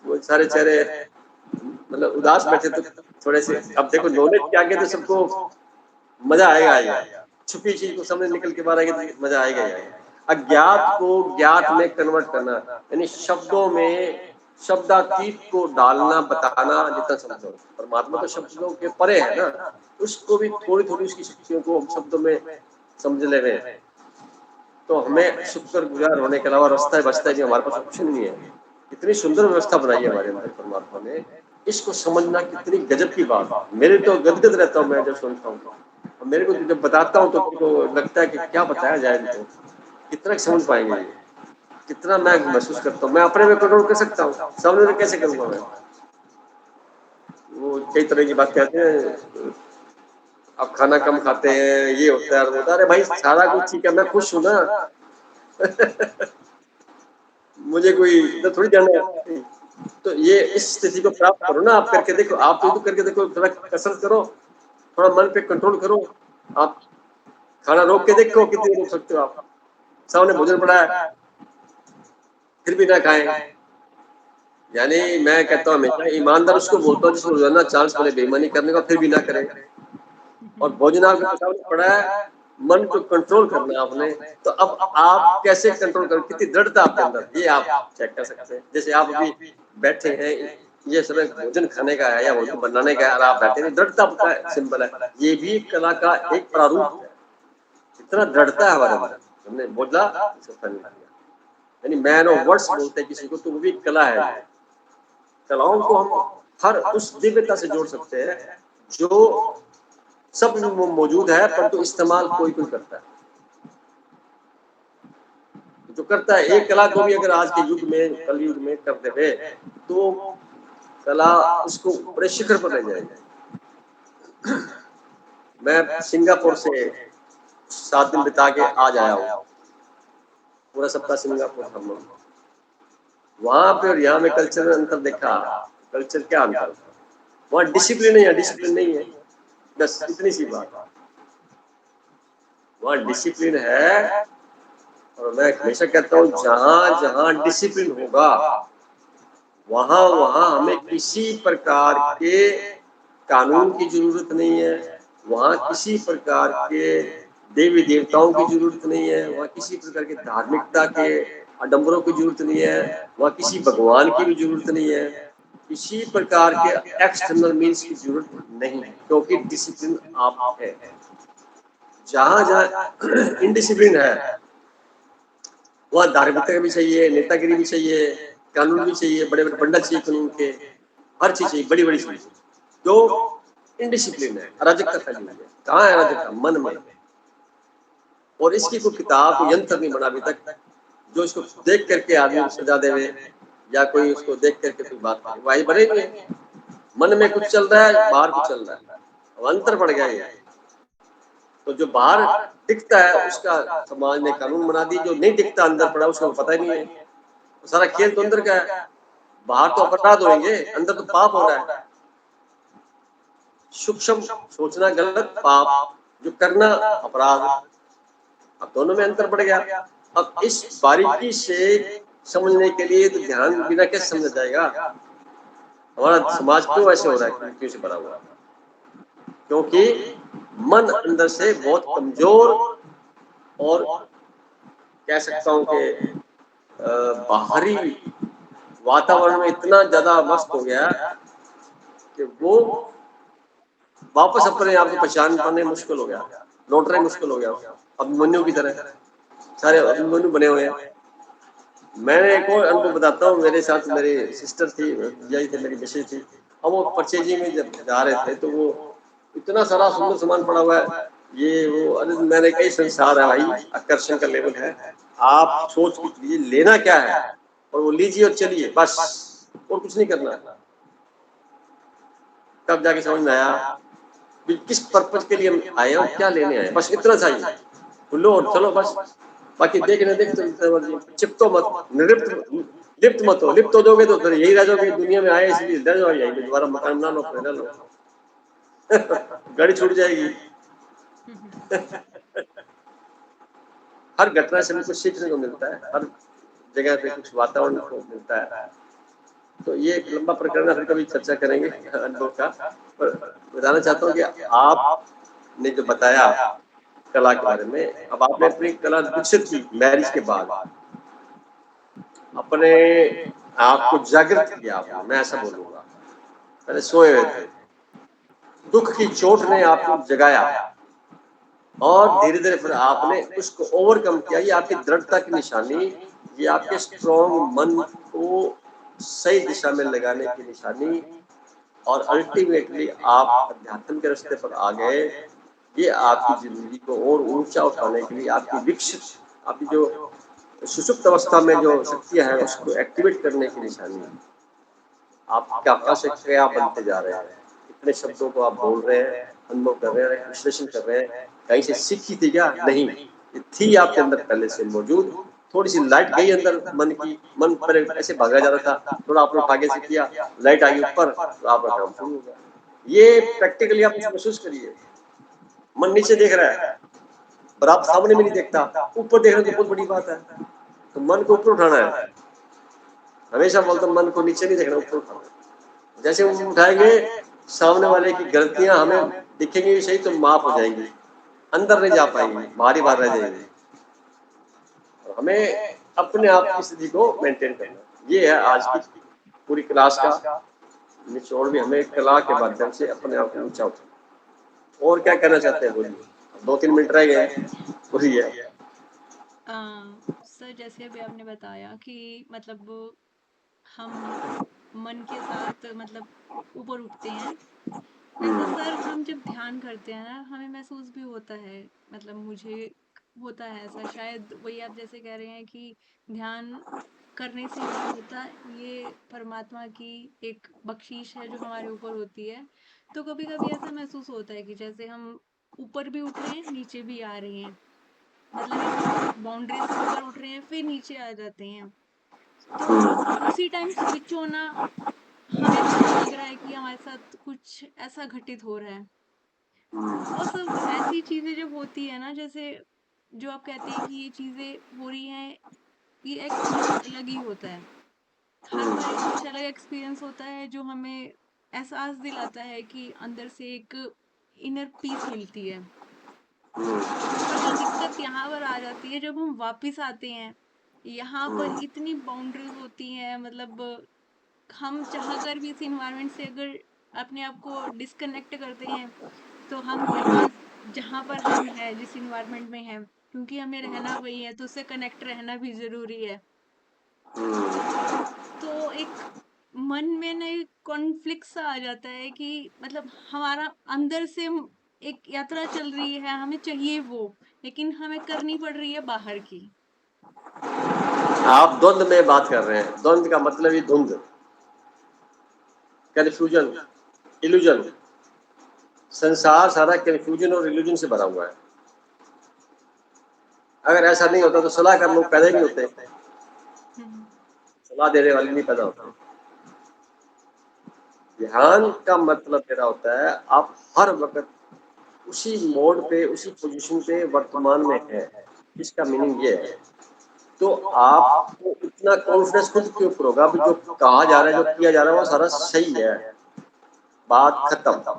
वो सारे चेहरे मतलब उदास बैठे तो थोड़े से, अब देखो नॉलेज के आगे तो सबको मजा आएगा, छुपी चीज को समझ निकल के बाहर आएगा तो मजा आएगा। अज्ञात को ज्ञात में कन्वर्ट करना, यानी शब्दों में शब्दातीत को डालना, बताना जितना समझो। परमात्मा तो शब्दों के परे है ना, उसको भी थोड़ी थोड़ी उसकी शक्तियों को हम शब्दों में समझ ले रहे हैं, तो हमें शुक्रगुजार होने के अलावा रास्ता बचता है कि हमारे पास ऑप्शन नहीं है। इतनी सुंदर व्यवस्था बनाई है हमारे अंदर परमात्मा ने, इसको समझना कितनी गजब की बात है। मेरे तो गदगद रहता हूँ मैं जब सुनता हूँ, और मेरे को जब बताता हूँ तो लगता है कि क्या बताया जाए इनको, कितना समझ पाएंगे ये, कितना मैं महसूस करता हूँ। मैं अपने में कंट्रोल कर सकता हूँ, सामने में कैसे करूंगा मैं? वो कई तरह की बात कहते हैं, अब खाना कम खाते हैं, ये होता है, होता है। अरे भाई सारा कुछ ठीक है, मैं खुश हूँ ना मुझे कोई इधर थोड़ी जाना है। तो ये इस स्थिति को प्राप्त करो ना, आप करके देखो, आप तो करके देखो, थोड़ा कसरत करो, थोड़ा मन पे कंट्रोल करो, आप खाना रोक के देखो कितनी रोक सकते हो आप। सामने भोजन पड़ा है फिर भी ना खाएं, यानी मैं कहता हूँ हमेशा ईमानदार उसको बोलता हूँ जिसको रोजाना चांस मिले बेईमानी करने का, फिर भी ना करें। और भोजन आपके सामने पड़ा है, मन को कंट्रोल करना आपने, तो अब आप कैसे कंट्रोल कर, कितनी दृढ़ता आपके अंदर, ये आप चेक कर सकते हैं। जैसे आप अभी बैठे हैं, ये समय भोजन खाने का है या भोजन बनाने का है, और आप बैठे हैं, दृढ़ता आपका सिंपल है। ये भी कला का एक प्रारूप है, इतना दृढ़ता है हमारे अंदर, हमने बोला सफल नहीं किया, यानी मैन ऑफ वर्ड्स बोलते हैं किसी को, तो वो भी कला है। कलाओं को हम हर उस दिव्यता से जोड़ सकते हैं जो सब में मौजूद है, परंतु इस्तेमाल कोई कोई करता है। जो करता है एक कला को भी अगर आज के युग में, कलयुग में कर देवे तो कला उसको बड़े शिखर पर ले जाएगी। मैं सिंगापुर से 7 दिन बिता के आज आया हूँ, पूरा सप्ताह सिंगापुर था। वहां पे और यहाँ में कल्चर में अंतर देखा। कल्चर क्या अंतर, वहाँ डिसिप्लिन है, डिसिप्लिन नहीं है, बस इतनी सी बात। वहाँ डिसिप्लिन है, और मैं हमेशा कहता हूँ जहां जहां डिसिप्लिन होगा वहां वहां हमें किसी प्रकार के कानून की जरूरत नहीं है, वहां किसी प्रकार के देवी देवताओं की जरूरत नहीं है, वहां किसी प्रकार के धार्मिकता के आडंबरों की जरूरत नहीं है, वहां किसी भगवान की भी जरूरत नहीं है, किसी प्रकार के एक्सटर्नल मीन्स की जरूरत नहीं है, क्योंकि डिसिप्लिन आप है। जहां जहां इनडिसिप्लिन है वहाँ धार्मिकता भी चाहिए, नेतागिरी भी चाहिए, कानून भी चाहिए, बड़े बड़े पंडित चाहिए कानून के, हर चीज चाहिए, बड़ी बड़ी चीज। जो इनडिसिप्लिन है, अराजकता फैली हुई है। कहाँ है अराजकता? मन में। और इसकी कोई किताब, कोई यंत्र नहीं बना अभी तक जो इसको देख करके आदमी सजा देवे या कोई उसको देख करके कोई बात करे। वही बने हुए मन में कुछ चल रहा है, बाहर कुछ चल रहा है, अब अंतर पड़ गया है। तो जो बाहर दिखता है उसका समाज ने कानून बना दी, जो नहीं दिखता अंदर पड़ा उसको पता ही नहीं है। सारा खेल तो अंदर का है, बाहर तो अपराध होंगे, अंदर तो पाप हो रहा है। सूक्ष्म सोचना गलत, पाप जो करना अपराध। अब दोनों में अंतर पड़ गया। अब इस बारीकी से समझने के लिए तो ध्यान बिना कैसे समझा जाएगा? हमारा समाज क्यों ऐसे हो रहा है, क्यों से भरा हुआ? क्योंकि मन अंदर से बहुत कमजोर और कह सकता हूं कि बाहरी वातावरण में इतना ज्यादा मस्त हो गया कि वो वापस अपने आप को पहचान पाने मुश्किल हो गया, लौटना मुश्किल हो गया। अभिमन्यु की तरह सारे अभिमन्यु बने हुए हैं। मैंने एक और अनुभव बताता हूँ। मेरे साथ मेरी सिस्टर थी, यही थी मेरी मिसेज थी। अब वो परचेजिंग में जब जा रहे थे तो वो इतना सारा सुंदर सामान पड़ा हुआ है, ये वो, अरे मैंने कई संसार है भाई, आकर्षण का लेवल है। आप सोच लीजिए लेना क्या है, और वो लीजिए और चलिए बस, और कुछ नहीं करना। तब जाके समझ में आया किस पर्पज के लिए हम आए हैं, क्या लेने आए, बस इतना चाहिए, लो और चलो बस। बाकी देखने चिपको मत, लिप्त मत हो। लिप्त हो जाओगे तो फिर यही रह जाओगे, दुनिया में आए इसलिए रह जाओ यही, दोबारा मकान ना लो, पैदा लो गाड़ी छूट जाएगी। हर घटना से हमें कुछ सीखने को मिलता है, हर जगह पे कुछ वातावरण को मिलता है। तो ये एक लंबा प्रकरण है, फिर कभी चर्चा करेंगे अनुभव का। पर बताना चाहता हूँ कि आपने जो बताया कला के बारे में, अब आपने अपनी कला विकसित की मैरिज के बाद, अपने आप को जागृत किया आपने, मैं ऐसा बोलूंगा। पहले सोए हुए थे, दुख की चोट ने आपको जगाया और धीरे धीरे फिर आपने उसको ओवरकम किया। ये आपकी दृढ़ता की निशानी, ये आपके स्ट्रॉन्ग मन को सही दिशा में लगाने की निशानी, और अल्टीमेटली आप अध्यात्म के रास्ते पर आ गए। ये आपकी जिंदगी को और ऊंचा उठाने के लिए, आपकी विकसित, आपकी जो सुषुप्त अवस्था में जो शक्तियां हैं उसको एक्टिवेट करने की निशानी है। आप क्या से क्या बनते जा रहे हैं, इतने शब्दों को आप बोल रहे हैं, अनुभव कर रहे हैं, विश्लेषण कर रहे हैं। कहीं से सीखी थी क्या? नहीं, ये थी आपके अंदर पहले से मौजूद। थोड़ी सी लाइट गई अंदर मन की, मन पर ऐसे भागा जा रहा था, थोड़ा आपने भागे से किया, लाइट आई ऊपर, तो आपका काम शुरू हो गया। ये प्रैक्टिकली आप महसूस करिए। मन नीचे देख रहा है पर आप सामने में नहीं देखता, ऊपर देख रहे तो बहुत बड़ी बात है। तो मन को ऊपर उठाना है। हमेशा बोलता मन को नीचे नहीं देखना, ऊपर उठाना। जैसे हम उठाएंगे, सामने वाले की गलतियां हमें दिखेंगी सही तो माफ हो जाएंगी, अंदर नहीं जा पाएंगी, बाहर ही बाहर रह जाएंगी। हमें अपने आप की स्थिति को मेंटेन करना, ये है आज की पूरी क्लास का निचोड़ भी। हमें कला के माध्यम से अपने आप को ऊंचा उठाना। और क्या करना चाहते हैं बोलिए? 2-3 मिनट रह गए, वही है। सर जैसे अभी आपने बताया कि मतलब हम मन के साथ मतलब ऊपर उठते हैं, ऐसा सर हम जब ध्यान करते हैं ना हमें महसूस भी होता है, मतलब मुझे होता है ऐसा, शायद वही आप जैसे कह रहे हैं कि ध्यान करने से नहीं होता, ये परमात्मा की एक बख्शीश है जो हमारे ऊपर होती है। तो कभी कभी ऐसा महसूस होता है कि जैसे हम ऊपर भी उठ रहे हैं नीचे भी आ रहे हैं, मतलब एक बाउंड्री से ऊपर उठ रहे हैं फिर नीचे आ जाते हैं। तो उसी टाइम स्विच होना, हमें ऐसा लग रहा है कि हमारे साथ कुछ ऐसा घटित हो रहा है। और सब ऐसी चीजें जब होती है ना, जैसे जो आप कहते हैं कि ये चीजें हो रही हैं, ये एक्सपीरियंस अलग ही होता है। हर बार एक कुछ अलग एक्सपीरियंस होता है जो हमें एहसास दिलाता है कि अंदर से एक इनर पीस मिलती है। पर जो दिक्कत यहाँ पर आ जाती है जब हम वापस आते हैं, यहाँ पर इतनी बाउंड्रीज होती हैं, मतलब हम चाह कर भी इस इन्वायरमेंट से अगर अपने आप को डिस्कनेक्ट करते हैं तो हम यहाँ जहाँ पर हम हैं जिस इन्वायरमेंट में हैं, क्योंकि हमें रहना वही है तो उससे कनेक्ट रहना भी जरूरी है। तो एक मन में ना एक कॉन्फ्लिक्ट सा आ जाता है कि मतलब हमारा अंदर से एक यात्रा चल रही है, हमें चाहिए वो, लेकिन हमें करनी पड़ रही है बाहर की। आप द्वंद में बात कर रहे हैं। द्वंद का मतलब ही धुंध, कंफ्यूजन, इल्यूजन। संसार सारा कंफ्यूजन और इल्यूजन से भरा हुआ है। अगर ऐसा नहीं होता तो सलाह कर लोग पैदा ही नहीं होते, सलाह देने वाले नहीं पैदा होते। ध्यान का मतलब मेरा होता है आप हर वक्त उसी मोड पे, उसी पोजीशन पे वर्तमान में है। इसका मीनिंग ये है। तो आपको इतना कॉन्फिडेंस खुद के ऊपर होगा, अभी जो कहा जा रहा है, जो किया जा रहा है वो सारा सही है, बात खत्म।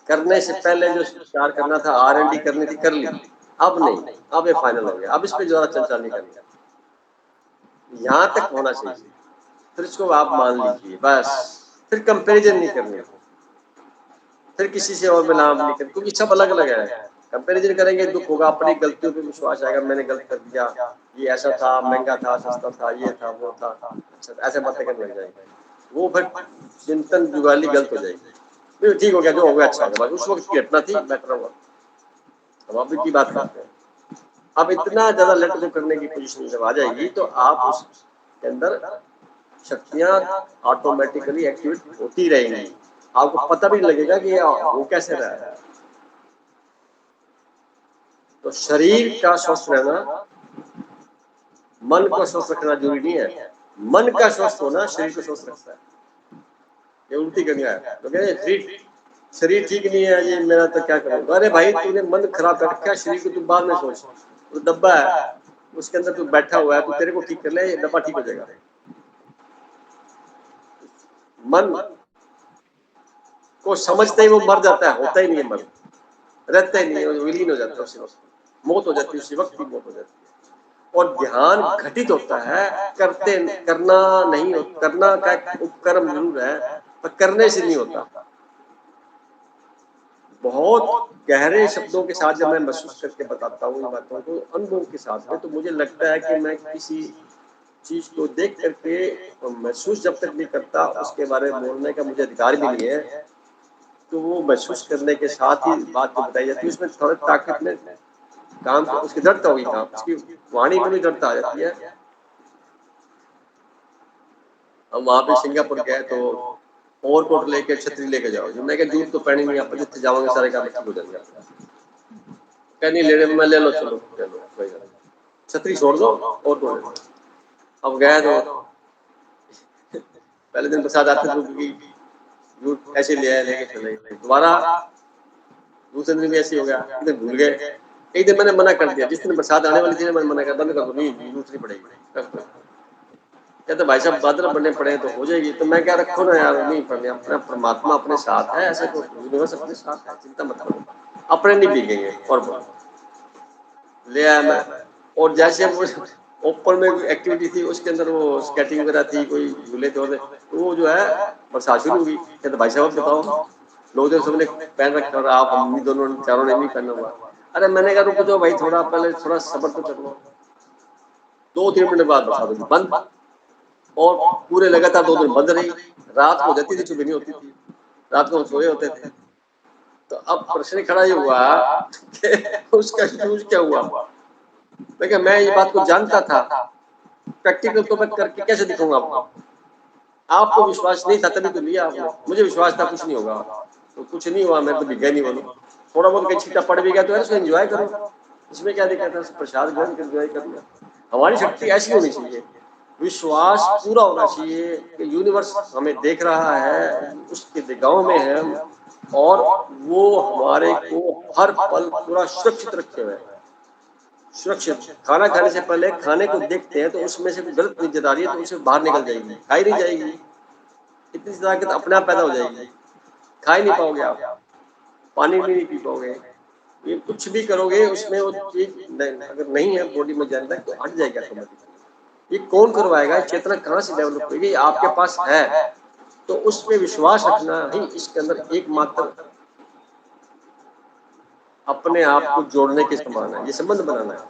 करने से पहले जो विचार करना था, R&D करनी थी, कर ली। अब नहीं, अब ये फाइनल हो गया, अब इस पे ज्यादा चर्चा नहीं करनी। यहाँ तक होना चाहिए, फिर इसको आप मान लीजिए बस। फिर कंपैरिजन नहीं करनी, फिर किसी से और मिलाप नहीं करनी, क्योंकि सब अलग अलग है। कंपैरिजन करेंगे दुख होगा, अपनी गलतियों पे विश्वास आएगा, मैंने गलत कर दिया, ये ऐसा था, महंगा था, सस्ता था, ये था, वो था, ऐसे बातें करने लग जाएंगे। वो फिर चिंतन जुगाली गलत हो जाएगी। ठीक हो गया, जो हो गया अच्छा हो गया, बस उस वक्त की घटना थी, बेटर हुआ। अब अभी की बात करते हैं। अब इतना ज्यादा लेट गो करने की पोजीशन जब आ जाएगी तो आप उसके अंदर शक्तियां ऑटोमेटिकली एक्टिवेट होती रहेंगी, आपको पता भी नहीं लगेगा कि ये हो कैसे रहा है। तो शरीर का स्वस्थ रहना, मन को स्वस्थ रखना जरूरी नहीं है। मन का स्वस्थ होना शरीर को स्वस्थ रखता है। ये उल्टी गंगा है। तो कह रहे शरीर ठीक नहीं है, ये मेरा तो क्या करूँ। अरे भाई, तूने मन खराब कर रखा है, शरीर को तू बाद में सोच। तो डब्बा है, उसके अंदर तू बैठा हुआ है, तू तेरे को ठीक कर ले, ये डब्बा ठीक हो जाएगा। मन को समझते ही वो मर जाता है, होता ही नहीं है, मन रहता ही नहीं है, विलीन हो जाता है, उसी वक्त मौत हो जाती है, उसी वक्त की मौत हो जाती है। और ध्यान घटित होता है, करना नहीं होता। करना का उपक्रम जरूर है, पर करने से नहीं होता। बहुत गहरे शब्दों के साथ जब मैं महसूस करके बताता हूँ इन बातों को, अनुभव के साथ में, तो मुझे लगता है कि मैं किसी चीज को देख करके महसूस जब तक नहीं करता, उसके बारे में बोलने का मुझे अधिकार भी नहीं है। तो वो महसूस करने के साथ ही बात जो बताई जाती है, उसमें थोड़ा ताकत में काम, उसकी दृढ़ता होगी, काम उसकी वाणी में भी दृढ़ता आ जाती है। हम वहां पे सिंगापुर गए तो ओवरकोट लेके, छतरी लेके जाओ। मैं क्या जूत तो पहनी नहीं, आप जितने जाओगे सारे काम ठीक हो जाएंगे। क्या नहीं ले रहे, मैं ले लो, चलो ले लो, कोई बात नहीं, छतरी छोड़ दो और ले लो। अब गए तो पहले दिन प्रसाद आते जूत ऐसे ले आए, लेके चले। दोबारा दूसरे दिन भी ऐसे हो गया, एक दिन भूल गए। एक दिन मैंने मना कर दिया, जिस दिन बरसात आने वाली थी मैंने मना कर, बंद कर दो, नहीं जरूरत नहीं पड़ेगी। कहते भाई साहब बादल बनने पड़े तो हो जाएगी। तो मैं क्या, रखो ना यार, नहीं पड़ने, अपना परमात्मा अपने साथ है, ऐसा कोई यूनिवर्स अपने साथ है, चिंता मत करो, अपने नहीं भीगेंगे। और ले आया मैं, और जैसे वो ओपन में एक्टिविटी थी, उसके अंदर वो स्केटिंग वगैरह थी, कोई झूले थे, तो वो जो है बरसात शुरू हुई। कहते भाई साहब बताओ, लोग जो सबने पहन रखा और आप हम दोनों चारों ने नहीं पहना हुआ। अरे मैंने कहा रुको जाओ भाई, थोड़ा पहले थोड़ा सब्र तो कर लो। 2-3 मिनट बाद बरसात होगी बंद, और पूरे लगातार 2 दिन बंद रही। रात को जाती थी, सुबह नहीं होती थी, रात को हम सोए होते थे। तो अब प्रश्न खड़ा ये हुआ कि उसका यूज क्या हुआ। देखिए मैं ये बात को जानता था, प्रैक्टिकल तो मैं करके कैसे दिखाऊंगा आपको। आपको विश्वास नहीं था तभी तो लिया आपने, मुझे विश्वास था कुछ नहीं होगा, तो कुछ नहीं हुआ। मैं तो भिगा नहीं बोलूँ, थोड़ा बहुत कहीं छीटा पड़ भी गया तो यार उसको एंजॉय करो, इसमें क्या दिक्कत है, प्रसाद ग्रहण कर एंजॉय कर लिया। हमारी शक्ति ऐसी होनी चाहिए, विश्वास पूरा होना चाहिए कि यूनिवर्स हमें देख रहा है, उसके निगाहों में है हम, और वो हमारे को हर पल पूरा सुरक्षित रखे हुए है। सुरक्षित खाना खाने से पहले खाने को देखते हैं तो उसमें से गलत चीज आ रही है तो उसे बाहर निकल जाएगी, खाई नहीं जाएगी, इतनी ताकत अपने आप पैदा हो जाएगी, खा ही नहीं पाओगे आप, पानी भी नहीं पी पाओगे, ये कुछ भी करोगे उसमें वो चीज अगर नहीं है बॉडी में जाने तक तो हट जाएगा ऑटोमेटिकली। ये कौन करवाएगा, चेतना कहाँ से डेवलप होगी, आपके पास है तो उस पर विश्वास रखना ही इसके अंदर एकमात्र अपने आप को जोड़ने के समान है। ये संबंध बनाना है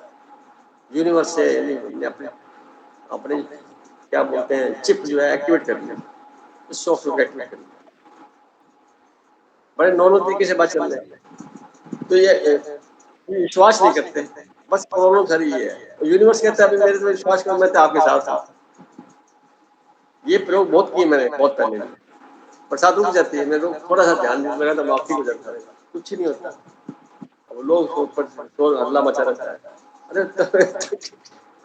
यूनिवर्स से, अपने अपने क्या बोलते हैं चिप जो है एक्टिवेट करना, सॉफ्टवेयर एक्टिवेट करना, बड़े नॉर्मल तरीके से बात चल रहे हैं। तो ये विश्वास नहीं करते, बस प्रॉब्लम सारी ये है। यूनिवर्स कहता है अभी मेरे पे विश्वास करो, मैं तो आपके साथ हूँ। ये प्रयोग बहुत किए मैंने, बहुत पहले भी। बरसात रुक जाती है, मैं थोड़ा सा ध्यान लगा तो माफी हो जाता है, कुछ नहीं होता। अब लोग शोर हल्ला मचा रहता है, अरे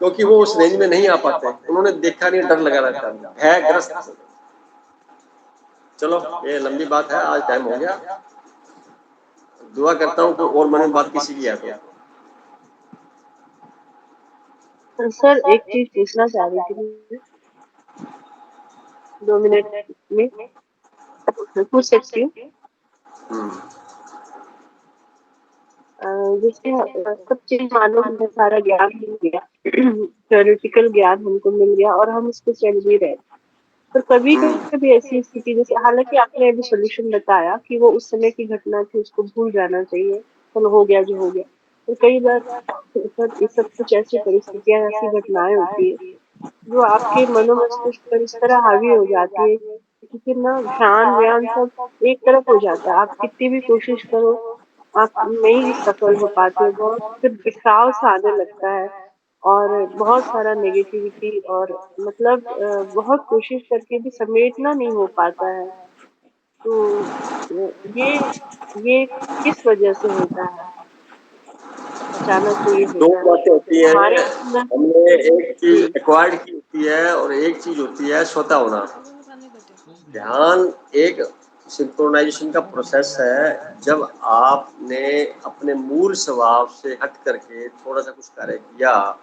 क्योंकि वो उस रेंज में नहीं आ पाते, उन्होंने देखा नहीं, डर लगा रहता है ग्रस्त। चलो ये लंबी बात है, आज टाइम हो गया, दुआ करता हूँ कोई और मन में बात किसी की है तो। सर एक चीज पूछना चाह रही थी मैं, 2 मिनट में पूछ सकती हूँ? जैसे सब चीज मानो हमें सारा ज्ञान मिल गया, थ्योरेटिकल ज्ञान हमको मिल गया और हम उसको चल भी रहे, पर कभी कभी ऐसी स्थिति, जैसे हालांकि आपने अभी सोल्यूशन बताया कि वो उस समय की घटना थी, उसको भूल जाना चाहिए, चलो हो गया जो हो गया, तो कई बार सर ये सब कुछ ऐसी परिस्थितियां, ऐसी घटनाएं होती है जो आपके मनोमस्तिष्क पर इस तरह हावी हो जाती है कि फिर ना ध्यान व्यान सब एक तरफ हो जाता है। आप कितनी भी कोशिश करो आप नहीं सफल हो पाते, बहुत फिर बिखराव सा आने लगता है और बहुत सारा नेगेटिविटी, और मतलब बहुत कोशिश करके भी समेटना नहीं हो पाता है। तो ये किस वजह से होता है? अचानक से ये दो होता है बातें होती है, हमारे अंदर। हमने एक चीज जी एक्वायर्ड की होती है और एक चीज होती है स्वतः होना। ध्यान एक सिंक्रोनाइजेशन का प्रोसेस है, जब आपने अपने मूल स्वभाव से हट करके थोड़ा सा कुछ कार्य किया,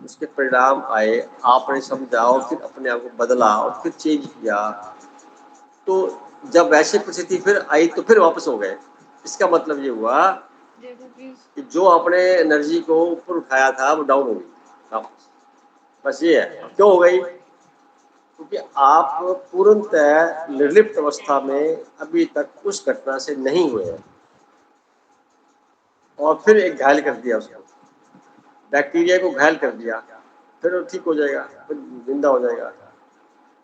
उसके परिणाम आए, आपने समझा और फिर अपने आप को बदला और फिर चेंज किया, तो जब वैसी परिस्थिति फिर आई तो फिर वापस हो गए। इसका मतलब ये हुआ कि जो आपने एनर्जी को ऊपर उठाया था वो डाउन हो गई वापस। बस ये है, क्यों हो गई, क्योंकि आप पूर्णतः निर्लिप्त अवस्था में अभी तक उस घटना से नहीं हुए हैं और फिर एक घायल कर दिया उसको, बैक्टीरिया को घायल कर दिया, फिर वो ठीक हो जाएगा, फिर जिंदा हो जाएगा।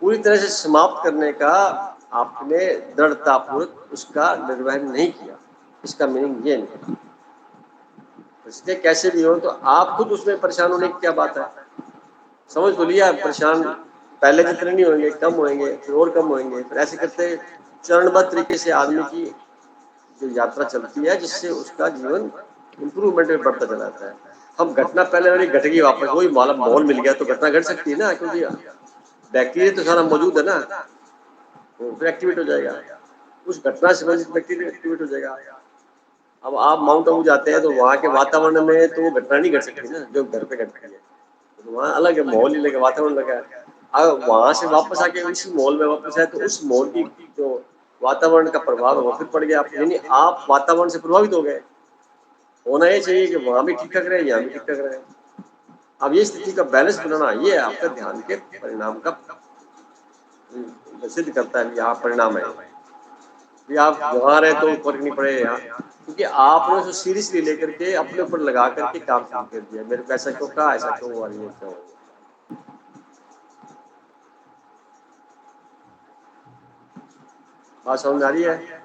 पूरी तरह से समाप्त करने का आपने दृढ़तापूर्वक उसका निर्वहन नहीं किया, इसका मीनिंग ये नहीं। इसलिए कैसे भी हो तो आप खुद उसमें परेशान होने की क्या बात है, समझ तो लिया परेशान पहले जितने नहीं होंगे, कम होंगे, फिर और कम होंगे, फिर ऐसे करते चरणबद्ध तरीके से आदमी की जो यात्रा चलती है, जिससे उसका जीवन इम्प्रूवमेंट में बढ़ता चला जाता है। हम घटना पहले वाली घट गई, वापस वही माहौल मिल गया तो घटना घट सकती है ना, क्योंकि बैक्टीरिया तो सारा मौजूद है ना, तो फिर एक्टिवेट हो जाएगा, उस घटना से बैक्टीरिया एक्टिवेट हो जाएगा। अब आप माउंट आबू जाते हैं तो वहाँ के वातावरण में तो वो घटना नहीं घट सकती ना जो घर पे घटती है, तो वहाँ अलग है, माहौल ही लगा, वातावरण लगा है। अब वहां से वापस आके उसी माहौल में वापस आए तो उस माहौल की जो वातावरण का प्रभाव है वो फिर पड़ गया, यानी आप वातावरण से प्रभावित हो गए। होना ये चाहिए कि वहां भी ठीक ठाक रहे, यहाँ भी ठीक ठाक रहे। अब ये स्थिति का बैलेंस बनाना, ये आपका ध्यान के परिणाम का सिद्ध करता है, यहाँ परिणाम है। भी आप वहाँ रहे तो फर्क नहीं पड़ेगा यहाँ, क्योंकि आपने उसे सीरियसली लेकर के अपने ऊपर लगा करके काम शुरू कर दिया। मेरे को ऐसा क्यों कहा, ऐसा क्यों हुआ, ये क्यों हुआ। बात समझ आ रही है?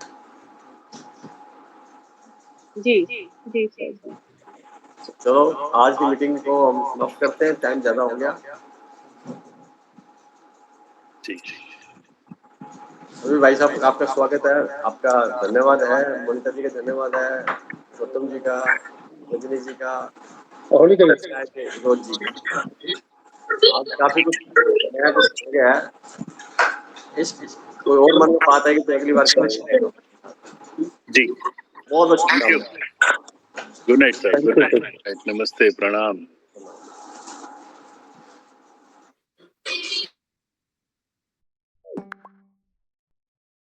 जी जी सर। चलो आज की मीटिंग को हम समाप्त करते हैं, टाइम ज्यादा हो गया। जी अभी भाई साहब आपका स्वागत है, आपका धन्यवाद है, मोनिका जी का धन्यवाद है, गौतम जी का, रजनी जी का, रोज जी का। आज काफी कुछ नया कुछ हो गया है। इस कोई और मन में बात है कि तो अगली बार करेंगे। जी बहुत बहुत थैंक यू। शुभकामनाएं। Good night sir, good night, नमस्ते, प्रणाम।